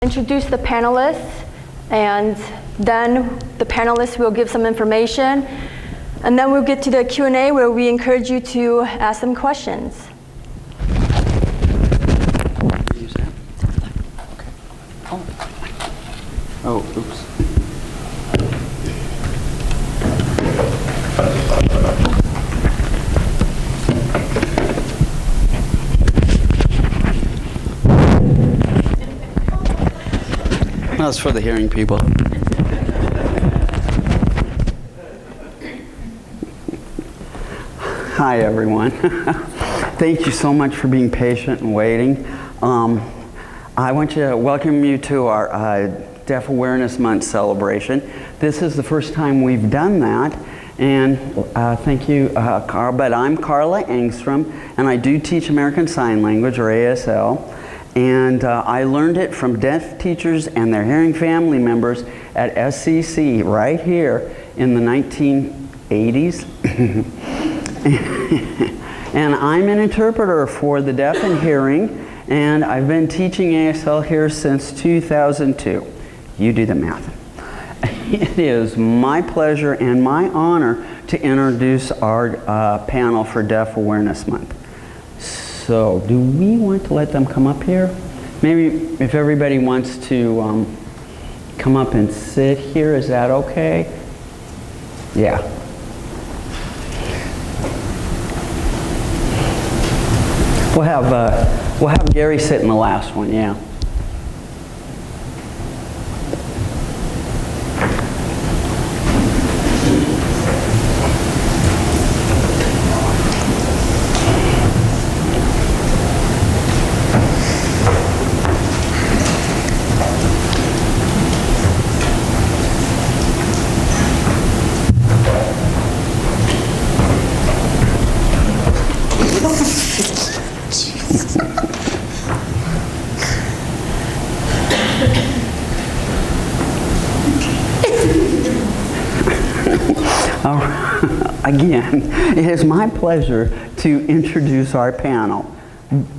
Introduce the panelists, and then the panelists will give some information, and then we'll get to the Q&A where we encourage you to ask them questions. Use that? Okay. Oh, oops. That's for the hearing people. Hi, everyone. Thank you so much for being patient and waiting. I want to welcome you to our Deaf Awareness Month celebration. This is the first time we've done that, and thank you, Carl. But I'm Carla Engstrom, and I do teach American Sign Language, or ASL. And I learned it from deaf teachers and their hearing family members at SCC right here in the 1980s. And I'm an interpreter for the deaf and hearing, and I've been teaching ASL here since 2002. You do the math. It is my pleasure and my honor to introduce our panel for Deaf Awareness Month. So, do we want to let them come up here? Maybe if everybody wants to come up and sit here, is that okay? Yeah. We'll have Gary sit in the last one, yeah. Again, it is my pleasure to introduce our panel.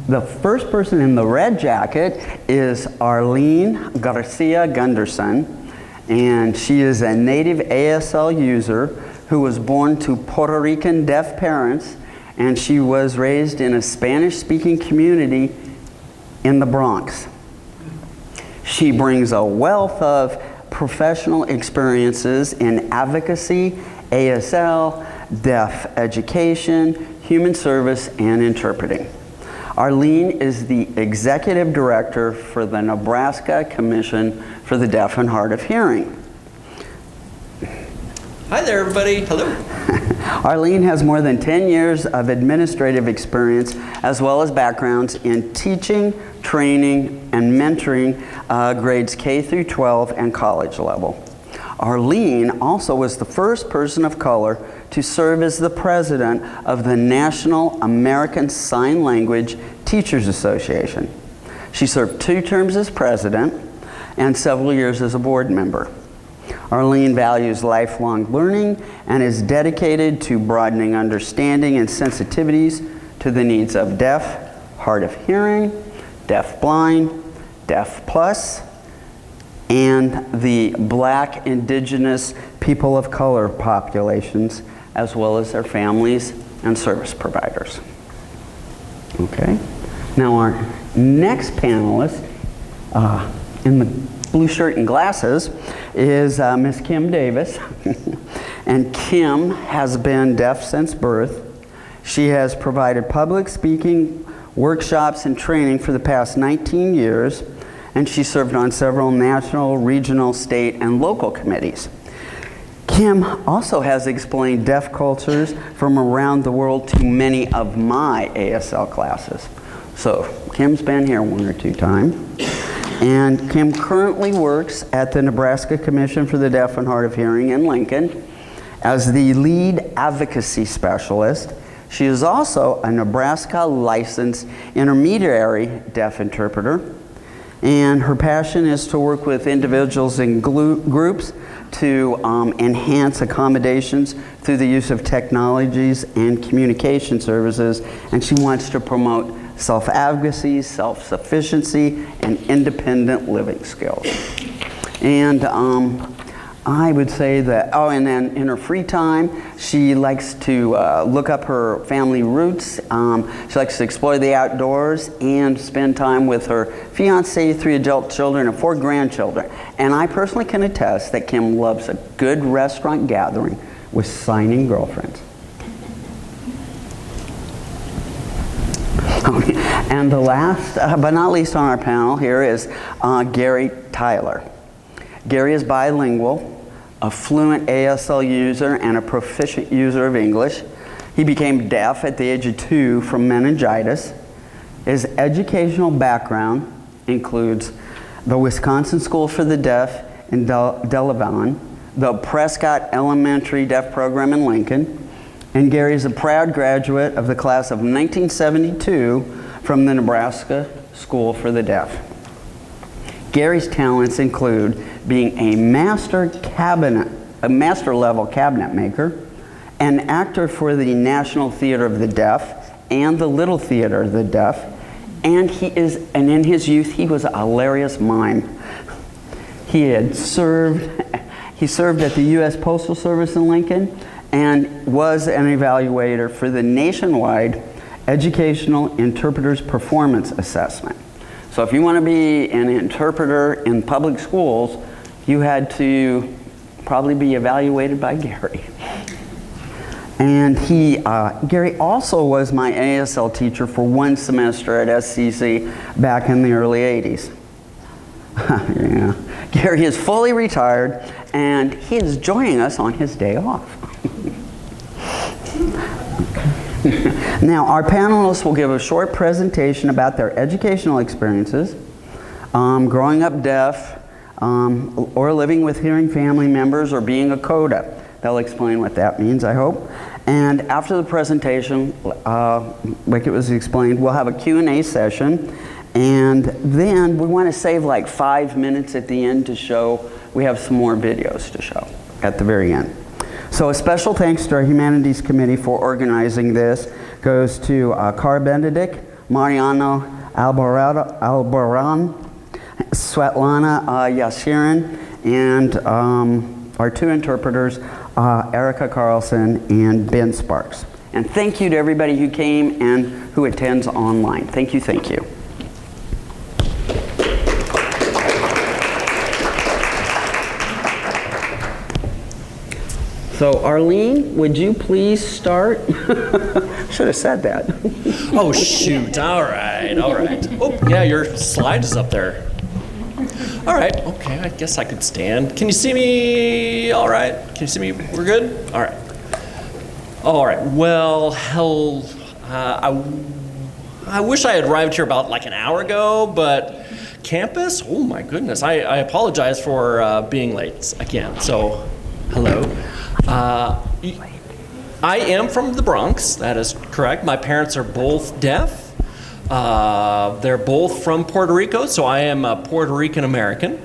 The first person in the red jacket is Arlene Garcia Gunderson, and she is a native ASL user who was born to Puerto Rican deaf parents, and she was raised in a Spanish-speaking community in the Bronx. She brings a wealth of professional experiences in advocacy, ASL, deaf education, human service, and interpreting. Arlene is the executive director for the Nebraska Commission for the Deaf and Hard of Hearing. Hi there, everybody. Hello. Arlene has more than 10 years of administrative experience as well as backgrounds in teaching, training, and mentoring grades K through 12 and college level. Arlene also was the first person of color to serve as the president of the National American Sign Language Teachers Association. She served 2 terms as president and several years as a board member. Arlene values lifelong learning and is dedicated to broadening understanding and sensitivities to the needs of deaf, hard of hearing, deaf-blind, deaf plus, and the Black, Indigenous, people of color populations, as well as their families and service providers. Okay, now our next panelist in the blue shirt and glasses is Miss Kim Davis. And Kim has been deaf since birth. She has provided public speaking workshops and training for the past 19 years, and she served on several national, regional, state, and local committees. Kim also has explained deaf cultures from around the world to many of my ASL classes. So Kim's been here 1 or 2 times. And Kim currently works at the Nebraska Commission for the Deaf and Hard of Hearing in Lincoln as the lead advocacy specialist. She is also a Nebraska licensed intermediary deaf interpreter. And her passion is to work with individuals and groups to enhance accommodations through the use of technologies and communication services, and she wants to promote self-advocacy, self-sufficiency, and independent living skills. And I would say that, oh, and then in her free time, she likes to look up her family roots. She likes to explore the outdoors and spend time with her fiance, 3 adult children, and 4 grandchildren. And I personally can attest that Kim loves a good restaurant gathering with signing girlfriends. And the last, but not least on our panel here is Gary Tyler. Gary is bilingual, a fluent ASL user, and a proficient user of English. He became deaf at the age of 2 from meningitis. His educational background includes the Wisconsin School for the Deaf in Delavan, the Prescott Elementary Deaf Program in Lincoln, and Gary is a proud graduate of the class of 1972 from the Nebraska School for the Deaf. Gary's talents include being a master level cabinet maker, an actor for the National Theater of the Deaf and the Little Theater of the Deaf, and in his youth he was a hilarious mime. He served at the U.S. Postal Service in Lincoln and was an evaluator for the nationwide Educational Interpreters Performance Assessment. So if you want to be an interpreter in public schools, you had to probably be evaluated by Gary. And Gary also was my ASL teacher for 1 semester at SCC back in the early 80s. Yeah. Gary is fully retired and he is joining us on his day off. Now, our panelists will give a short presentation about their educational experiences, growing up deaf, or living with hearing family members, or being a CODA. They'll explain what that means, I hope. And after the presentation, like it was explained, we'll have a Q&A session, and then we want to save like 5 minutes at the end to show, we have some more videos to show at the very end. So a special thanks to our Humanities Committee for organizing this goes to Cara Benedict, Mariano Alboran, Svetlana Yashirin, and our 2 interpreters, Erica Carlson and Ben Sparks. And thank you to everybody who came and who attends online. Thank you, thank you. So Arlene, would you please start? Should have said that. Oh, shoot. All right. Oh, yeah, your slide is up there. All right. Okay, I guess I could stand. Can you see me all right? Can you see me? We're good? All right. All right. Well, hell, I wish I had arrived here about like an hour ago, but campus? Oh, my goodness. I apologize for being late again. So, hello. I am from the Bronx, that is correct. My parents are both deaf. They're both from Puerto Rico, so I am a Puerto Rican American.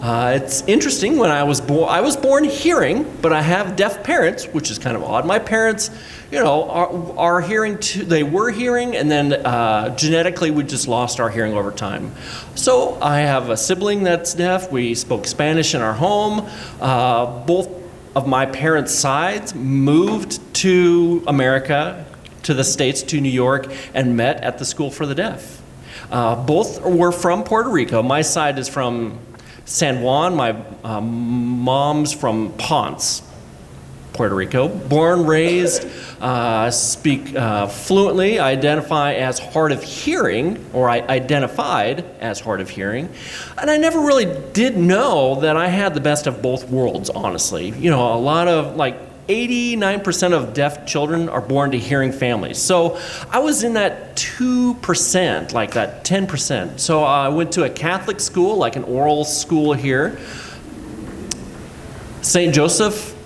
It's interesting, when I was born hearing, but I have deaf parents, which is kind of odd. My parents, are hearing too. They were hearing, and then genetically we just lost our hearing over time. So I have a sibling that's deaf. We spoke Spanish in our home. Both of my parents' sides moved to America, to the States, to New York, and met at the School for the Deaf. Both were from Puerto Rico. My side is from San Juan. My mom's from Ponce, Puerto Rico. Born, raised, speak fluently, identify as hard of hearing, or I identified as hard of hearing. And I never really did know that I had the best of both worlds, honestly. A lot of, 89% of deaf children are born to hearing families. So I was in that 2%, like that 10%. So I went to a Catholic school, like an oral school here. St. Joseph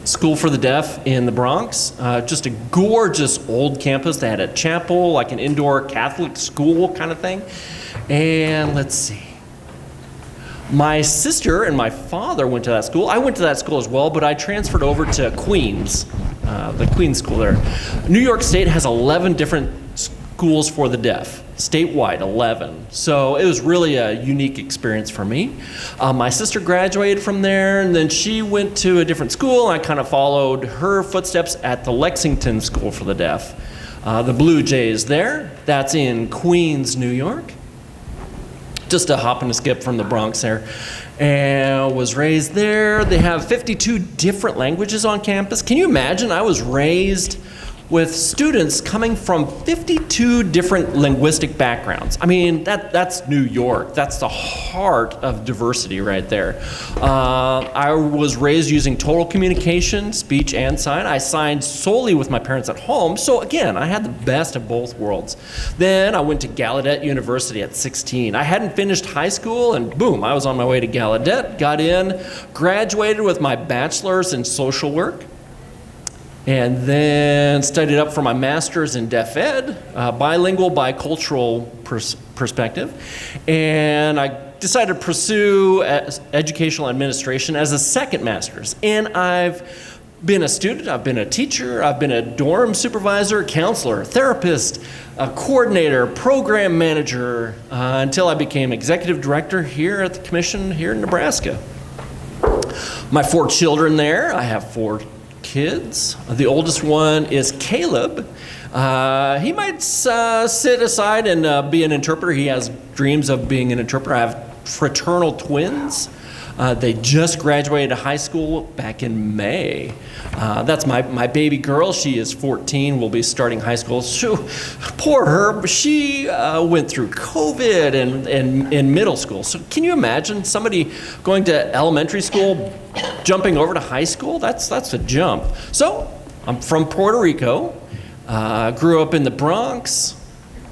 School for the Deaf in the Bronx. Just a gorgeous old campus. They had a chapel, like an indoor Catholic school kind of thing. And let's see. My sister and my father went to that school. I went to that school as well, but I transferred over to Queens, the Queens School there. New York State has 11 different schools for the deaf, statewide, 11. So it was really a unique experience for me. My sister graduated from there, and then she went to a different school, and I kind of followed her footsteps at the Lexington School for the Deaf. The Blue Jays there, that's in Queens, New York. Just a hop and a skip from the Bronx there. And was raised there. They have 52 different languages on campus. Can you imagine? I was raised with students coming from 52 different linguistic backgrounds. I mean, that's New York. That's the heart of diversity right there. I was raised using total communication, speech and sign. I signed solely with my parents at home. So again, I had the best of both worlds. Then I went to Gallaudet University at 16. I hadn't finished high school, and boom, I was on my way to Gallaudet, got in, graduated with my bachelor's in social work, and then studied up for my master's in deaf ed, bilingual, bicultural perspective. And I decided to pursue educational administration as a second master's. And I've been a student, I've been a teacher, I've been a dorm supervisor, counselor, therapist, a coordinator, program manager, until I became executive director here at the commission here in Nebraska. My 4 children there, I have 4 kids. The oldest one is Caleb. He might sit aside and be an interpreter. He has dreams of being an interpreter. I have fraternal twins. They just graduated high school back in May. That's my baby girl. She is 14, will be starting high school. Poor her, she went through COVID and in middle school. So can you imagine somebody going to elementary school, jumping over to high school? That's a jump. So I'm from Puerto Rico, grew up in the Bronx.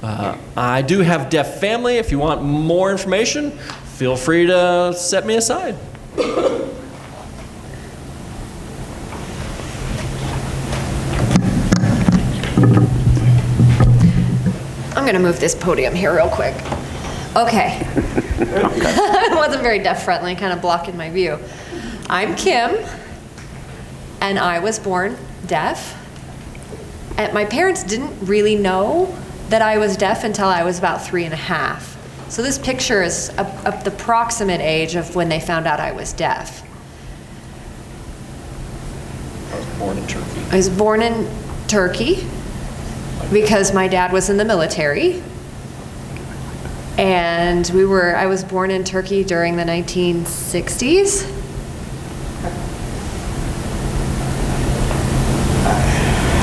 I do have deaf family. If you want more information, feel free to set me aside. I'm going to move this podium here real quick. Okay. It wasn't very deaf friendly, kind of blocking my view. I'm Kim, and I was born deaf. And my parents didn't really know that I was deaf until I was about 3.5. So this picture is of the approximate age of when they found out I was deaf. I was born in Turkey. I was born in Turkey because my dad was in the military. And I was born in Turkey during the 1960s.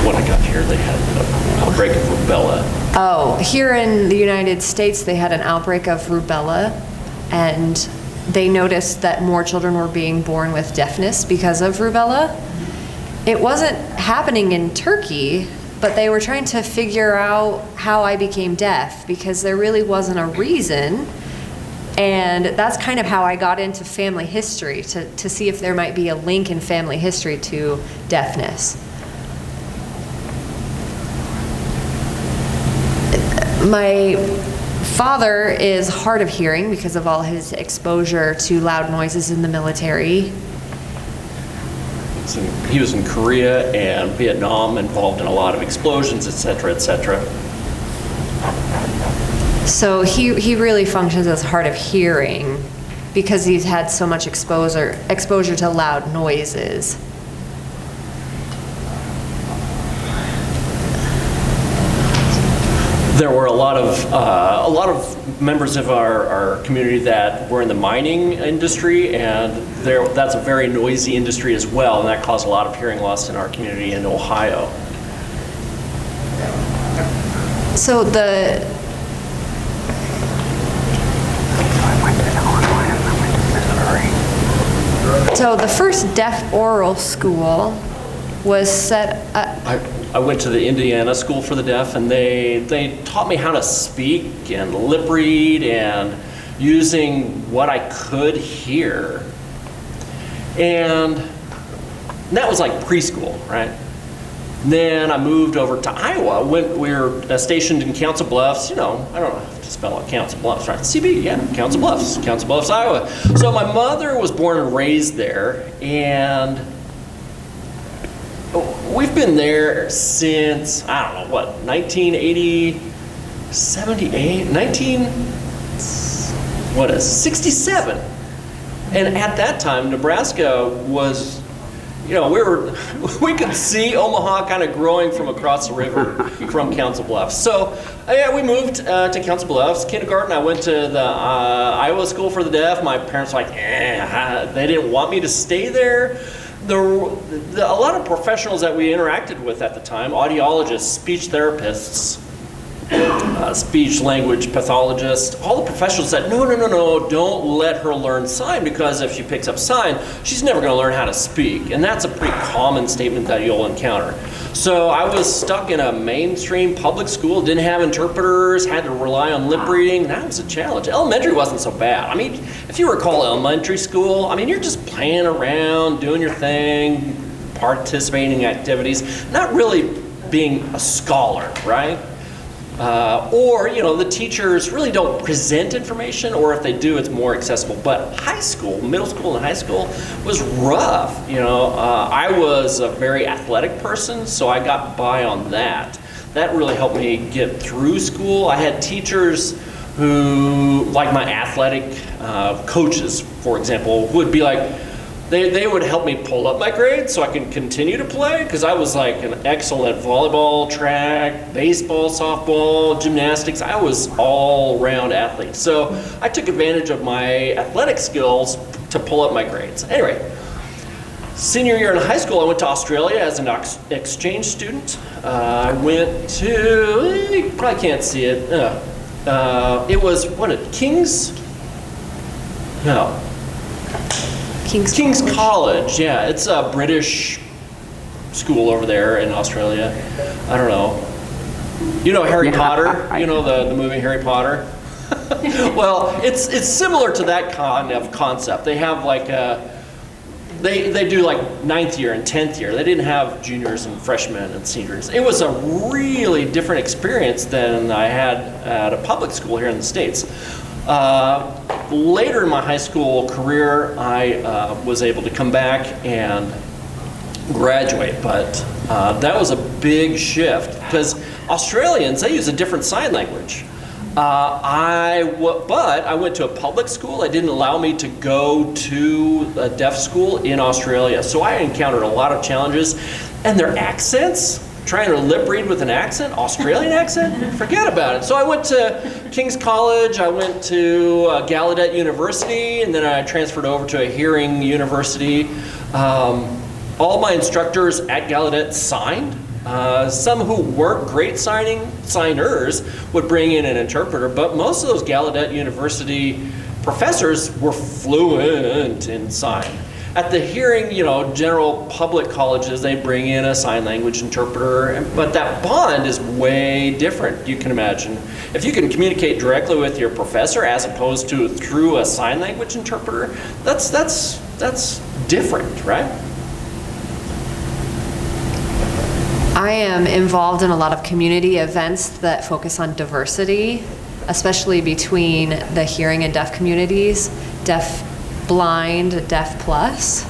When I got here, they had an outbreak of rubella. Oh, here in the United States, they had an outbreak of rubella, and they noticed that more children were being born with deafness because of rubella. It wasn't happening in Turkey, but they were trying to figure out how I became deaf because there really wasn't a reason. And that's kind of how I got into family history, to see if there might be a link in family history to deafness. My father is hard of hearing because of all his exposure to loud noises in the military. He was in Korea and Vietnam, involved in a lot of explosions, et cetera, et cetera. So he really functions as hard of hearing because he's had so much exposure to loud noises. There were a lot of members of our community that were in the mining industry, and that's a very noisy industry as well, and that caused a lot of hearing loss in our community in Ohio. So the first deaf oral school was set up. I went to the Indiana School for the Deaf, and they taught me how to speak and lip read and using what I could hear. And that was like preschool, right? Then I moved over to Iowa. We were stationed in Council Bluffs. I don't know how to spell out Council Bluffs, right? CB, yeah, Council Bluffs, Iowa. So my mother was born and raised there, and we've been there since, 1980, 78, 67. And at that time, Nebraska was, we could see Omaha kind of growing from across the river from Council Bluffs. So, yeah, we moved to Council Bluffs. Kindergarten, I went to the Iowa School for the Deaf. My parents were like, they didn't want me to stay there. A lot of professionals that we interacted with at the time, audiologists, speech therapists, speech language pathologists, all the professionals said, no, don't let her learn sign, because if she picks up sign, she's never going to learn how to speak. And that's a pretty common statement that you'll encounter. So I was stuck in a mainstream public school, didn't have interpreters, had to rely on lip reading. That was a challenge. Elementary wasn't so bad. I mean, if you recall elementary school, I mean, you're just playing around, doing your thing, participating in activities, not really being a scholar, right? Or, the teachers really don't present information, or if they do, it's more accessible. But high school, middle school and high school was rough. I was a very athletic person, so I got by on that. That really helped me get through school. I had teachers who, like my athletic coaches, for example, would be like, They would help me pull up my grades so I can continue to play, because I was like an excellent volleyball, track, baseball, softball, gymnastics. I was all-round athlete. So I took advantage of my athletic skills to pull up my grades. Anyway, senior year in high school, I went to Australia as an exchange student. I went to, you probably can't see it. It was, King's? No. King's College, yeah. It's a British school over there in Australia. I don't know. You know Harry Potter? You know the movie Harry Potter? Well, it's similar to that kind of concept. They have like they do like 9th year and 10th year. They didn't have juniors and freshmen and seniors. It was a really different experience than I had at a public school here in the States. Later in my high school career, I was able to come back and graduate, but that was a big shift, because Australians, they use a different sign language. But I went to a public school. It didn't allow me to go to a deaf school in Australia, so I encountered a lot of challenges, and their accents, trying to lip read with an accent, Australian accent, forget about it. So I went to King's College, I went to Gallaudet University, and then I transferred over to a hearing university. All my instructors at Gallaudet signed. Some who weren't great signers would bring in an interpreter, but most of those Gallaudet University professors were fluent in sign. At the hearing, general public colleges, they bring in a sign language interpreter, but that bond is way different, you can imagine. If you can communicate directly with your professor as opposed to through a sign language interpreter, that's different, right? I am involved in a lot of community events that focus on diversity, especially between the hearing and deaf communities, deaf blind, deaf plus.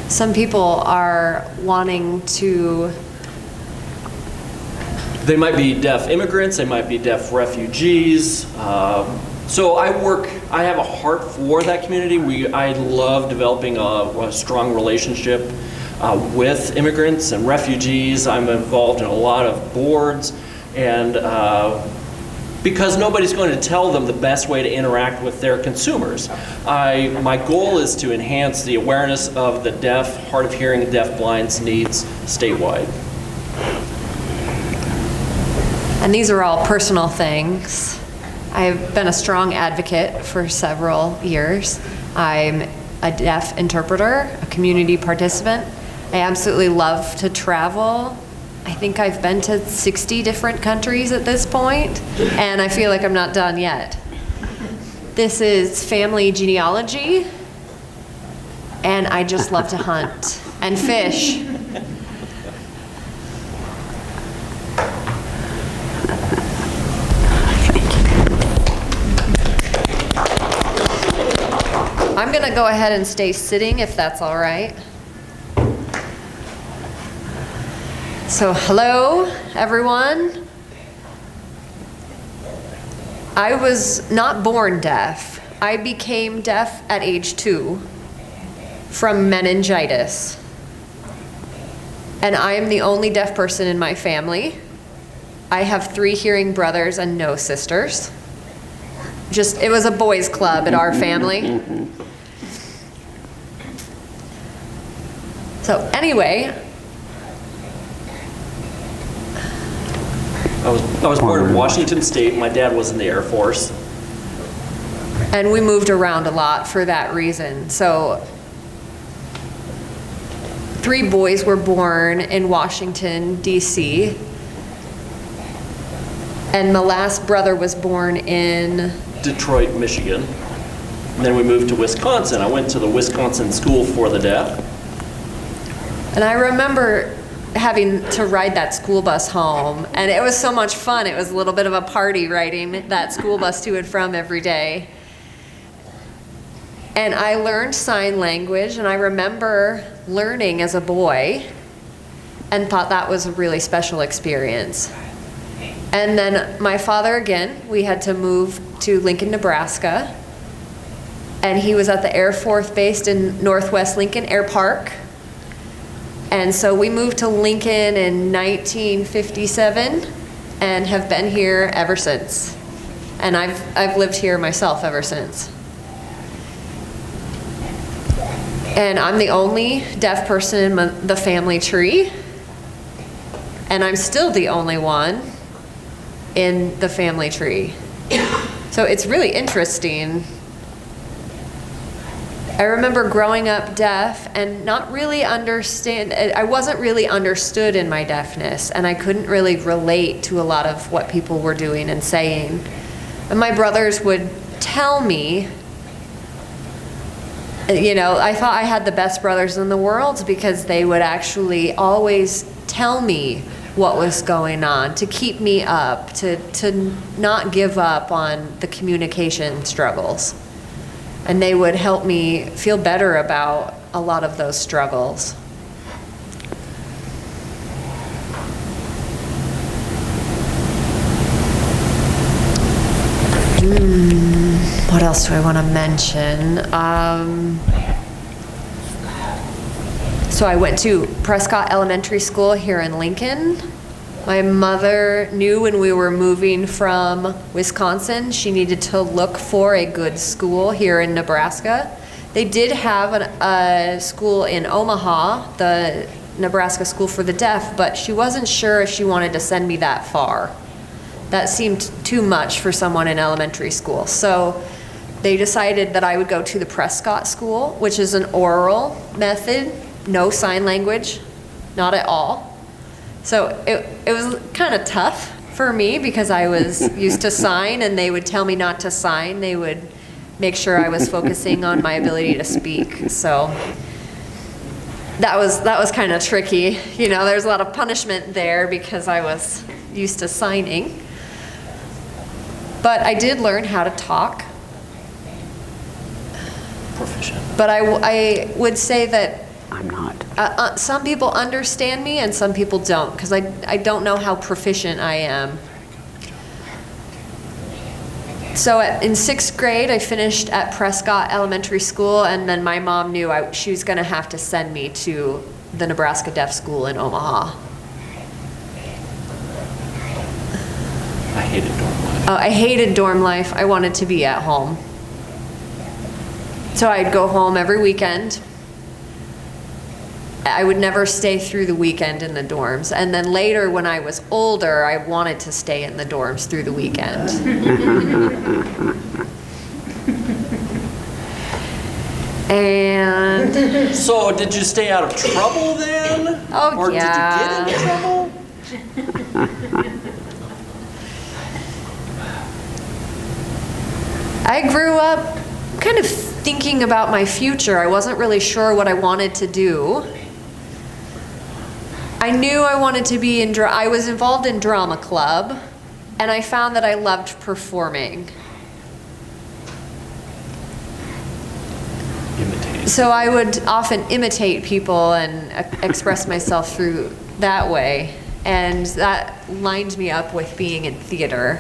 Some people are wanting to... They might be deaf immigrants, they might be deaf refugees. So I have a heart for that community. I love developing a strong relationship with immigrants and refugees. I'm involved in a lot of boards, and because nobody's going to tell them the best way to interact with their consumers. My goal is to enhance the awareness of the deaf, hard of hearing, and deaf blind's needs statewide. And these are all personal things. I've been a strong advocate for several years. I'm a deaf interpreter, a community participant. I absolutely love to travel. I think I've been to 60 different countries at this point, and I feel like I'm not done yet. This is family genealogy, and I just love to hunt and fish. I'm gonna go ahead and stay sitting if that's all right. So hello, everyone. I was not born deaf. I became deaf at age 2 from meningitis. And I am the only deaf person in my family. I have 3 hearing brothers and no sisters. It was a boys' club at our family. So anyway, I was born in Washington State. My dad was in the Air Force. and we moved around a lot for that reason. So 3 boys were born in Washington, D.C., and my last brother was born in Detroit, Michigan. And then we moved to Wisconsin. I went to the Wisconsin School for the Deaf. And I remember having to ride that school bus home, and it was so much fun. It was a little bit of a party riding that school bus to and from every day. And I learned sign language, and I remember learning as a boy and thought that was a really special experience. And then my father, again, we had to move to Lincoln, Nebraska, and he was at the Air Force based in Northwest Lincoln Air Park. And so we moved to Lincoln in 1957 and have been here ever since. And I've lived here myself ever since. And I'm the only deaf person in the family tree. And I'm still the only one in the family tree. So it's really interesting. I remember growing up deaf and not really I wasn't really understood in my deafness, and I couldn't really relate to a lot of what people were doing and saying. And my brothers would tell me, I thought I had the best brothers in the world because they would actually always tell me what was going on, to keep me up, to not give up on the communication struggles. And they would help me feel better about a lot of those struggles. What else do I want to mention? So I went to Prescott Elementary School here in Lincoln. My mother knew when we were moving from Wisconsin, she needed to look for a good school here in Nebraska. They did have a school in Omaha, the Nebraska School for the Deaf, but she wasn't sure if she wanted to send me that far. That seemed too much for someone in elementary school. So they decided that I would go to the Prescott School, which is an oral method, no sign language, not at all. So it was kind of tough for me because I was used to sign, and they would tell me not to sign. They would make sure I was focusing on my ability to speak. So that was kind of tricky. There's a lot of punishment there because I was used to signing. But I did learn how to talk. Proficient. But I would say that I'm not. some people understand me and some people don't, because I don't know how proficient I am. So in 6th grade, I finished at Prescott Elementary School, and then my mom knew she was going to have to send me to the Nebraska Deaf School in Omaha. I hated dorm life. I hated dorm life. I wanted to be at home. So I'd go home every weekend. I would never stay through the weekend in the dorms. And then later, when I was older, I wanted to stay in the dorms through the weekend. And So did you stay out of trouble then? Oh, or yeah. did you get into trouble? I grew up kind of thinking about my future. I wasn't really sure what I wanted to do. I knew I wanted to be I was involved in drama club, and I found that I loved performing. Imitate. So I would often imitate people and express myself through that way, and that lined me up with being in theater.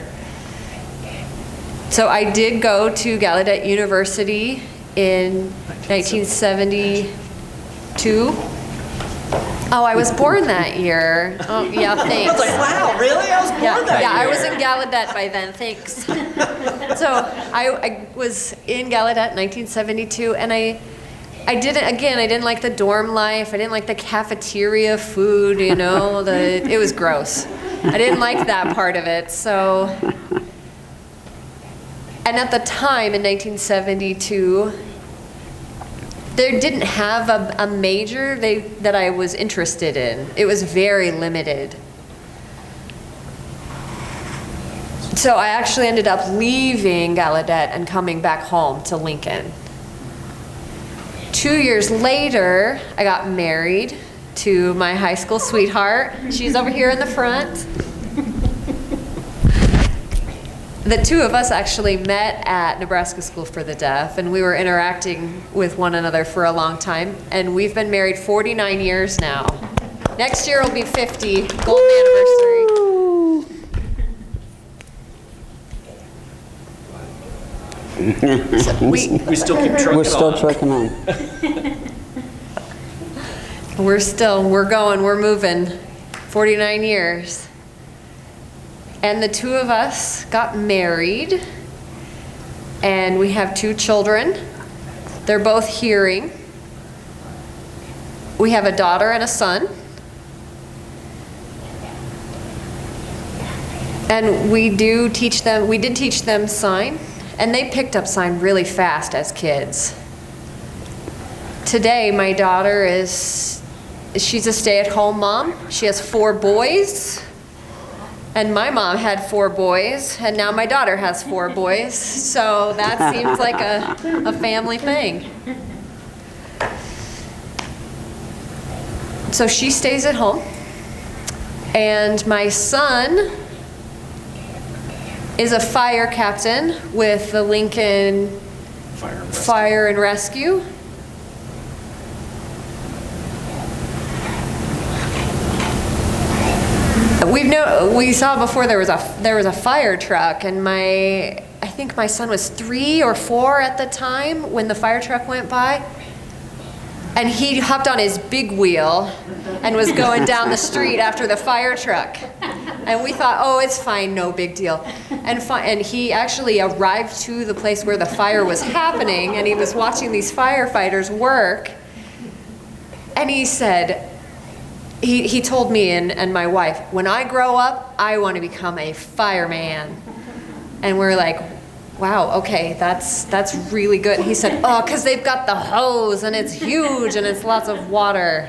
So I did go to Gallaudet University in 1972. Oh, I was born that year. Oh, yeah, thanks. I was like, wow, really? I was born that Yeah, I year. was in Gallaudet by then, thanks. So I was in Gallaudet in 1972, and I didn't like the dorm life. I didn't like the cafeteria food, you know, it was gross. I didn't like that part of it, so. And at the time, in 1972, they didn't have a major that I was interested in. It was very limited. So I actually ended up leaving Gallaudet and coming back home to Lincoln. 2 years later, I got married to my high school sweetheart. She's over here in the front. The two of us actually met at Nebraska School for the Deaf, and we were interacting with one another for a long time, and we've been married 49 years now. Next year will be 50, golden anniversary. So We still keep trucking We're still on. trucking on. we're going, we're moving. 49 years. And the two of us got married, and we have 2 children. They're both hearing. We have a daughter and a son. And we did teach them sign, and they picked up sign really fast as kids. Today, my daughter she's a stay-at-home mom. She has 4 boys. And my mom had 4 boys, and now my daughter has 4 boys. So that seems like a family thing. So she stays at home. And my son is a fire captain with the Lincoln Fire and Rescue. We saw before there was a fire truck, and I think my son was 3 or 4 at the time when the fire truck went by, and he hopped on his big wheel and was going down the street after the fire truck, and we thought, oh, it's fine, no big deal, and he actually arrived to the place where the fire was happening, and he was watching these firefighters work, and he said. He told me and my wife, when I grow up, I want to become a fireman. And we're like, wow, okay, that's really good. And he said, oh, because they've got the hose, and it's huge, and it's lots of water.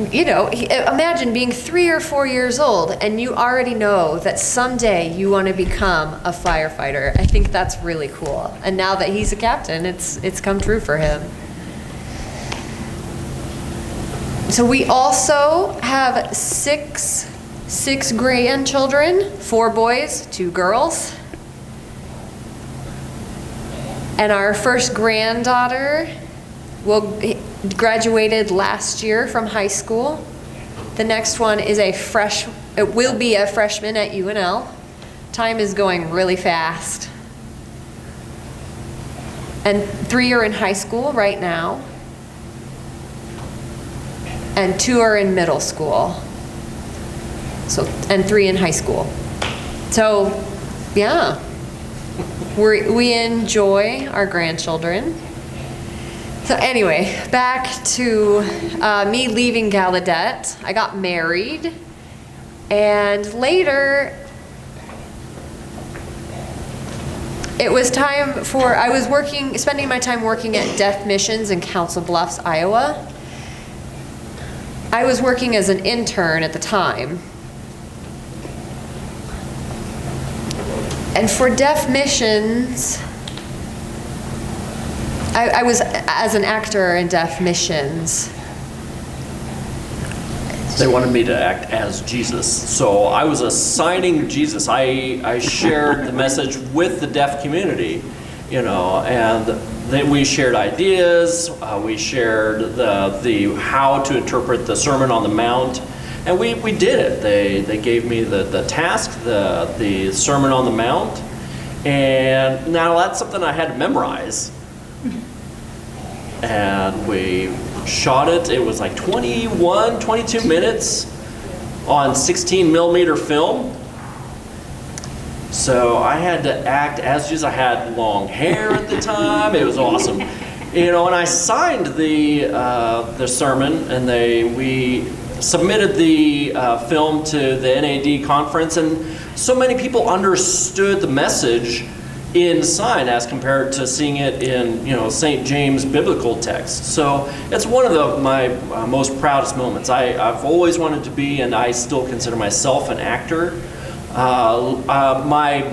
You know, imagine being 3 or 4 years old, and you already know that someday you want to become a firefighter. I think that's really cool. And now that he's a captain, it's come true for him. So we also have six grandchildren, 4 boys, 2 girls. And our first granddaughter graduated last year from high school. The next one is it will be a freshman at UNL. Time is going really fast. And 3 are in high school right now. And 2 are in middle school. And 3 in high school. So, yeah, we enjoy our grandchildren. So anyway, back to me leaving Gallaudet. I got married, and later it was time I was spending my time working at Deaf Missions in Council Bluffs, Iowa. I was working as an intern at the time. And for Deaf Missions, I was as an actor in Deaf Missions. They wanted me to act as Jesus. So I was assigning Jesus. I shared the message with the deaf community, and we shared ideas. We shared the how to interpret the Sermon on the Mount And we did it. They gave me the task, the Sermon on the Mount, and now that's something I had to memorize. And we shot it. It was like 22 minutes on 16 millimeter film. So I had to act as if I had long hair at the time. It was awesome. You know, and I signed the sermon, and we submitted the film to the NAD conference, and so many people understood the message in sign as compared to seeing it in, you know, St. James biblical text. So it's one of my most proudest moments. I've always wanted to be, and I still consider myself an actor. My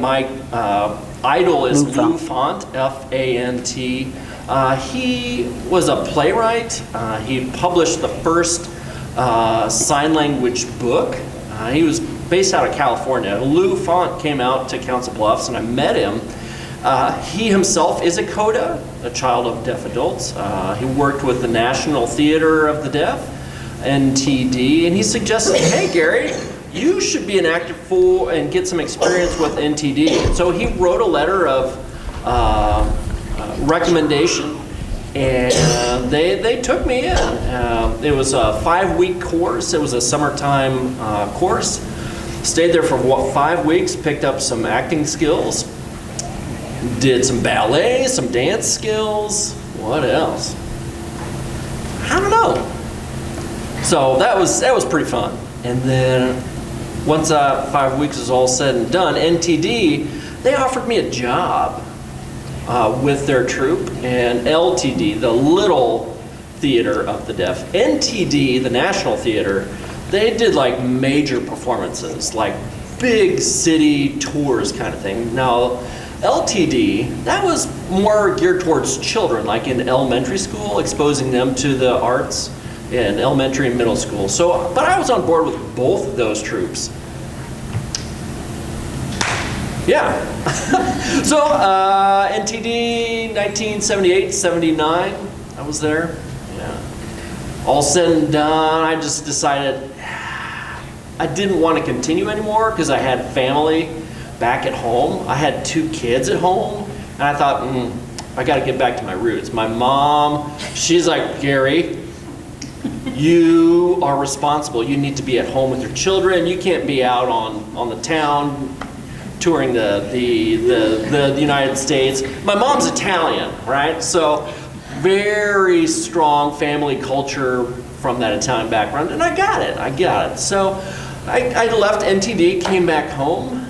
idol is Lou Fant, F-A-N-T. He was a playwright. He published the first sign language book. He was based out of California. Lou Fant came out to Council Bluffs, and I met him. He himself is a CODA, a child of deaf adults. He worked with the National Theater of the Deaf, NTD, and he suggested, hey, Gary, you should be an actor for and get some experience with NTD. So he wrote a letter of recommendation, and they took me in. It was a 5-week course. It was a summertime course. Stayed there for 5 weeks, picked up some acting skills, did some ballet, some dance skills. What else? I don't know. So that was pretty fun. And then once 5 weeks was all said and done, NTD, they offered me a job with their troupe, and LTD, the Little Theater of the Deaf. NTD, the National Theater, they did like major performances, like big city tours kind of thing. Now, LTD, that was more geared towards children, like in elementary school, exposing them to the arts in elementary and middle school. So, but I was on board with both of those troupes. Yeah. So, NTD 1978, 79, I was there. Yeah. All said and done, I just decided I didn't want to continue anymore because I had family back at home. I had 2 kids at home, and I thought, I got to get back to my roots. My mom, she's like, Gary, you are responsible. You need to be at home with your children. You can't be out on the town touring the United States. My mom's Italian, right? So very strong family culture from that Italian background, and I got it. So I left NTD, came back home.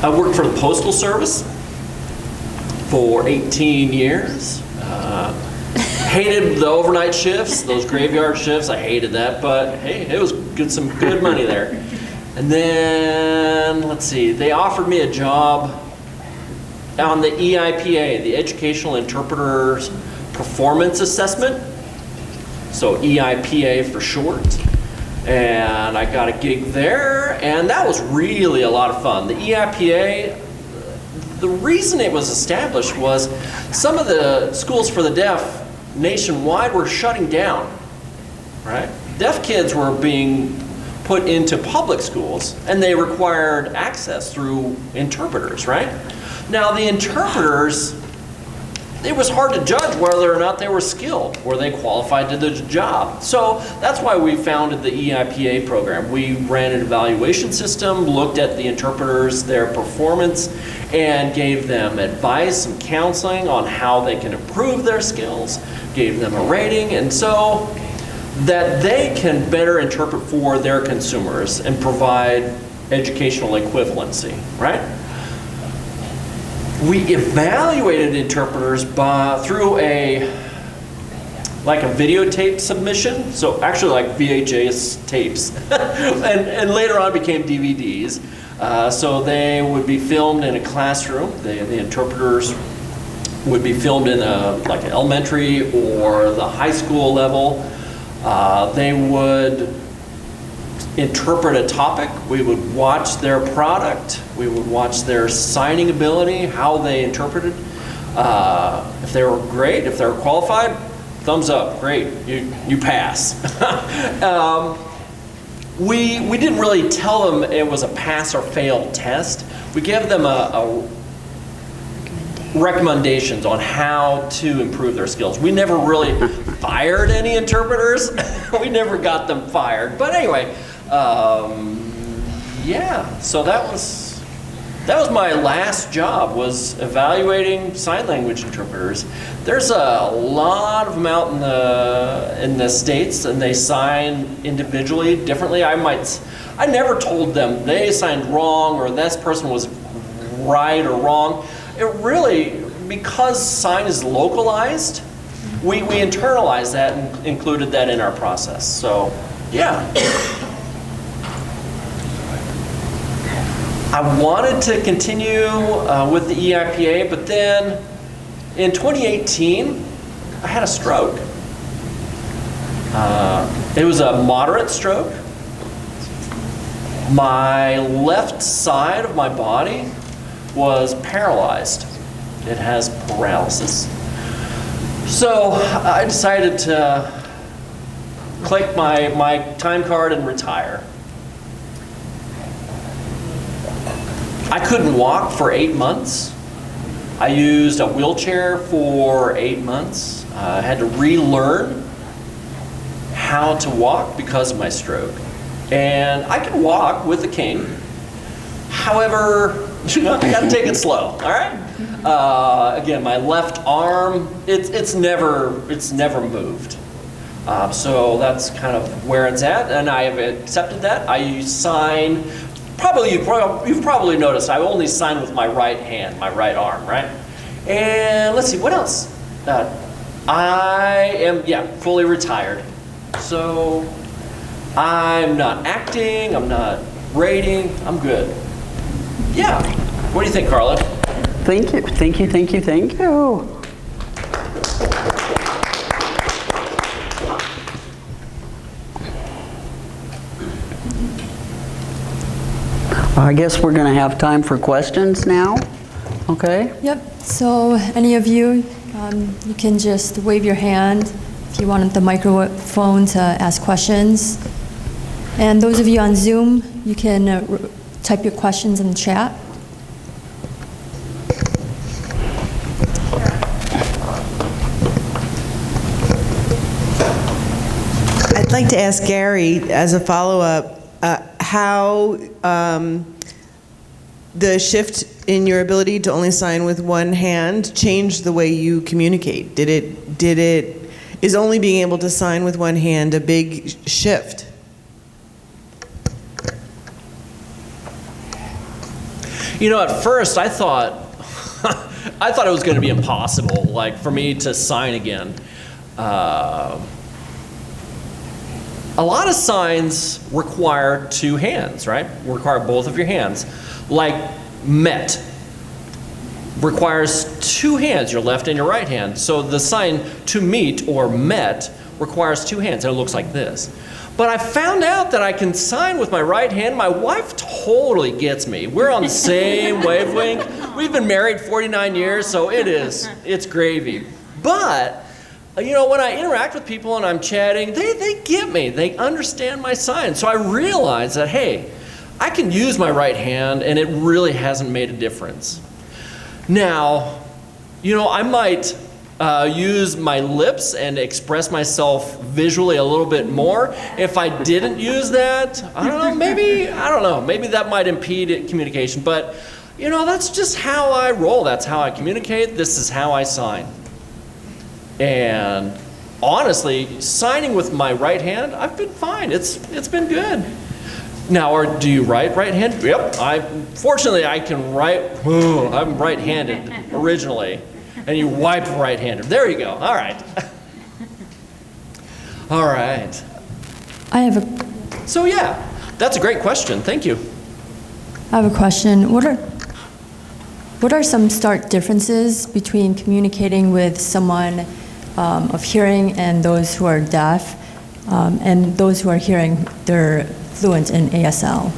I worked for the Postal Service for 18 years. Hated the overnight shifts, those graveyard shifts. I hated that, but hey, it was some good money there. And then, let's see, they offered me a job on the EIPA, the Educational Interpreters Performance Assessment, so EIPA for short. And I got a gig there, and that was really a lot of fun. The EIPA, the reason it was established was some of the schools for the deaf nationwide were shutting down, right? Deaf kids were being put into public schools, and they required access through interpreters, right? Now the interpreters, it was hard to judge whether or not they were skilled, were they qualified to the job. So that's why we founded the EIPA program. We ran an evaluation system, looked at the interpreters, their performance, and gave them advice and counseling on how they can improve their skills, gave them a rating, and so that they can better interpret for their consumers and provide educational equivalency, right? We evaluated interpreters through a videotape submission, so actually like VHS tapes, and later on became DVDs. So they would be filmed in a classroom. The interpreters would be filmed in like an elementary or the high school level. They would interpret a topic. We would watch their product. We would watch their signing ability, how they interpreted. If they were great, if they were qualified, thumbs up, great, you pass. We didn't really tell them it was a pass or fail test. We gave them a recommendations on how to improve their skills. We never really fired any interpreters. We never got them fired. But anyway, yeah, so that was my last job, was evaluating sign language interpreters. There's a lot of them out in the States, and they sign individually differently. I never told them they signed wrong or this person was right or wrong. It really, because sign is localized, we internalized that and included that in our process. So, yeah. I wanted to continue with the EIPA, but then in 2018, I had a stroke. It was a moderate stroke. My left side of my body was paralyzed. It has paralysis. So I decided to click my time card and retire. I couldn't walk for 8 months. I used a wheelchair for 8 months. I had to relearn how to walk because of my stroke. And I can walk with a cane. However, I gotta take it slow, all right? Again, my left arm, it's never moved. So that's kind of where it's at, and I have accepted that. I sign, you've probably noticed, I only sign with my right hand, my right arm, right? And let's see, what else? I am, fully retired. So I'm not acting, I'm not rating, I'm good. Yeah. What do you think, Carla? Thank you, thank you, thank you, thank you. I guess we're going to have time for questions now. Okay? Yep, so any of you, you can just wave your hand if you want the microphone to ask questions. And those of you on Zoom, you can type your questions in the chat. I'd like to ask Gary, as a follow-up, how the shift in your ability to only sign with one hand changed the way you communicate. Is only being able to sign with one hand a big shift? You know, at first I thought it was going to be impossible, like for me to sign again. A lot of signs require two hands, right? Require both of your hands. Like met requires two hands, your left and your right hand. So the sign to meet or met requires two hands, and it looks like this. But I found out that I can sign with my right hand. My wife totally gets me. We're on the same wavelength. We've been married 49 years, so it's gravy. But you know, when I interact with people and I'm chatting, they get me. They understand my sign. So I realized that, hey, I can use my right hand, and it really hasn't made a difference. Now, you know, I might use my lips and express myself visually a little bit more. If I didn't use that, I don't know, maybe that might impede communication. But, you know, that's just how I roll. That's how I communicate. This is how I sign. And honestly, signing with my right hand, I've been fine. It's been good. Now, do you write right hand? Yep. Fortunately, I can write. I'm right-handed originally, and you wipe right-handed. There you go. All right. All right. So yeah, that's a great question. Thank you. I have a question. What are some stark differences between communicating with someone of hearing and those who are deaf, and those who are hearing, they're fluent in ASL?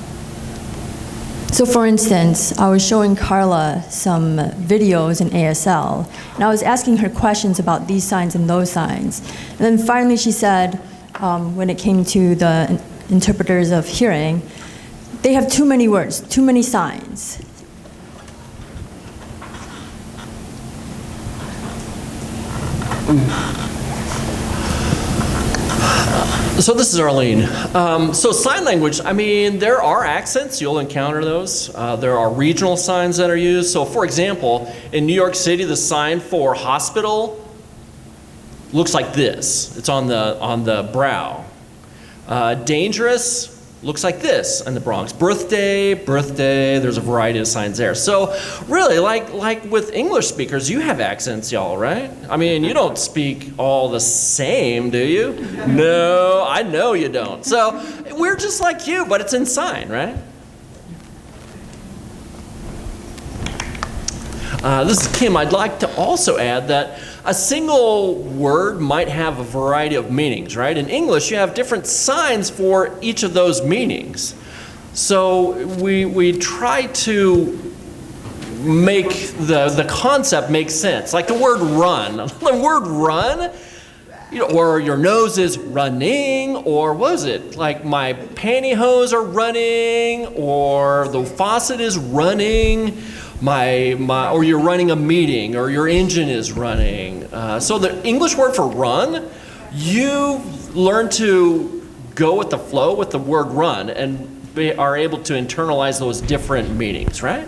So for instance, I was showing Carla some videos in ASL, and I was asking her questions about these signs and those signs. And then finally she said, when it came to the interpreters of hearing, they have too many words, too many signs. So this is Arlene. So sign language, I mean, there are accents, you'll encounter those. There are regional signs that are used. So for example, in New York City, the sign for hospital looks like this. It's on the brow. Dangerous looks like this in the Bronx. Birthday, there's a variety of signs there. So really, like with English speakers, you have accents, y'all, right? I mean, you don't speak all the same, do you? No, I know you don't. So we're just like you, but it's in sign, right? This is Kim. I'd like to also add that a single word might have a variety of meanings, right? In English, you have different signs for each of those meanings. So we try to make the concept make sense. Like the word run. The word run, you know, or your nose is running, or what is it? Like my pantyhose are running, or the faucet is running. Or you're running a meeting, or your engine is running. So the English word for run, you learn to go with the flow with the word run and are able to internalize those different meanings, right?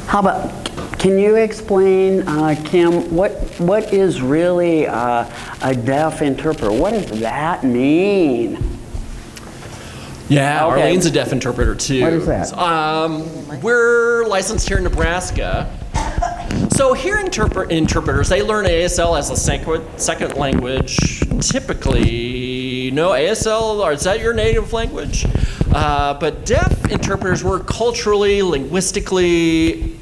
How about, can you explain, Kim, what is really a deaf interpreter? What does that mean? Yeah, Okay. Arlene's a deaf interpreter too. What is that? We're licensed here in Nebraska. So hearing interpreters, they learn ASL as a second language. Typically, no ASL, or is that your native language? But deaf interpreters, we're culturally, linguistically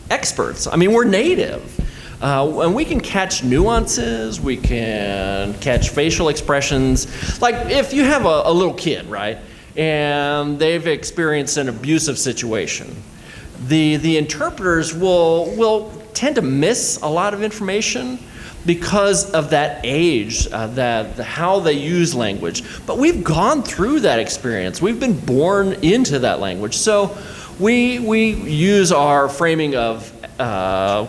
experts. I mean, we're native. And we can catch nuances, we can catch facial expressions. Like if you have a little kid, right, and they've experienced an abusive situation, the interpreters will tend to miss a lot of information because of that age, how they use language. But we've gone through that experience. We've been born into that language. So we use our framing of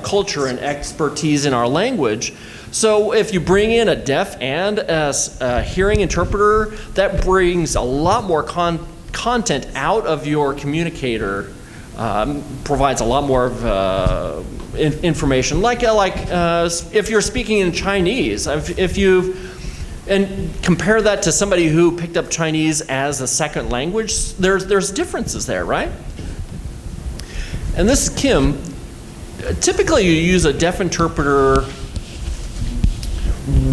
culture and expertise in our language. So if you bring in a deaf and a hearing interpreter, that brings a lot more content out of your communicator, provides a lot more of information. Like if you're speaking in Chinese, and compare that to somebody who picked up Chinese as a second language, there's differences there, right? And this is Kim. Typically, you use a deaf interpreter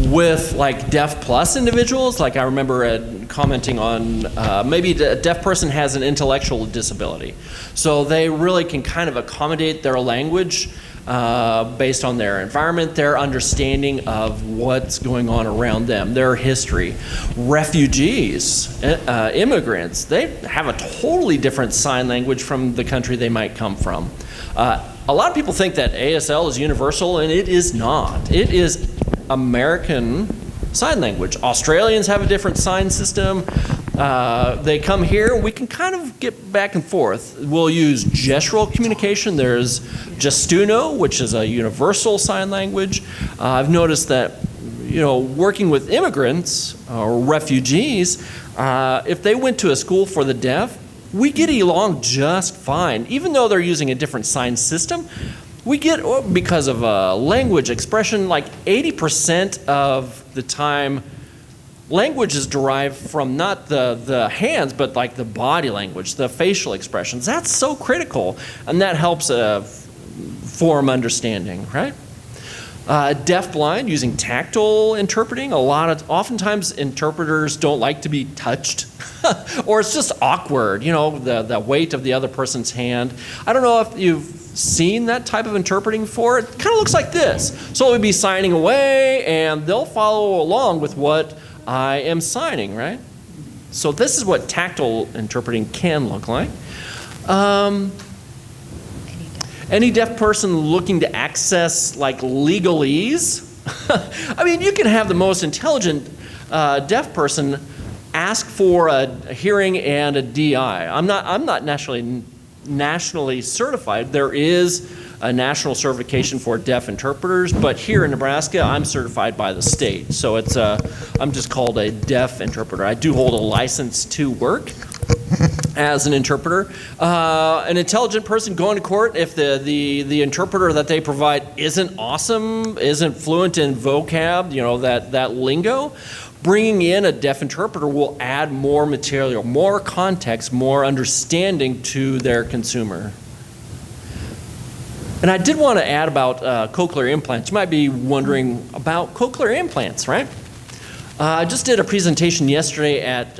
with like deaf plus individuals. Like I remember commenting on maybe a deaf person has an intellectual disability. So they really can kind of accommodate their language based on their environment, their understanding of what's going on around them, their history. Refugees, immigrants, they have a totally different sign language from the country they might come from. A lot of people think that ASL is universal, and it is not. It is American Sign Language. Australians have a different sign system. They come here, we can kind of get back and forth. We'll use gestural communication. There's Gestuno, which is a universal sign language. I've noticed that, you know, working with immigrants or refugees, if they went to a school for the deaf, we get along just fine. Even though they're using a different sign system, we get, because of language expression, like 80% of the time, language is derived from not the hands, but like the body language, the facial expressions. That's so critical, and that helps form understanding, right? Deaf-blind, using tactile interpreting. Oftentimes interpreters don't like to be touched, or it's just awkward, you know, the weight of the other person's hand. I don't know if you've seen that type of interpreting before. It kind of looks like this. So we'd be signing away, and they'll follow along with what I am signing, right? So this is what tactile interpreting can look like. Any deaf person looking to access like legalese. I mean, you can have the most intelligent deaf person ask for a hearing and a DI. I'm not nationally certified. There is a national certification for deaf interpreters, but here in Nebraska, I'm certified by the state. So I'm just called a deaf interpreter. I do hold a license to work as an interpreter. An intelligent person going to court, if the interpreter that they provide isn't awesome, isn't fluent in vocab, that lingo, bringing in a deaf interpreter will add more material, more context, more understanding to their consumer. And I did want to add about cochlear implants. You might be wondering about cochlear implants, right? I just did a presentation yesterday at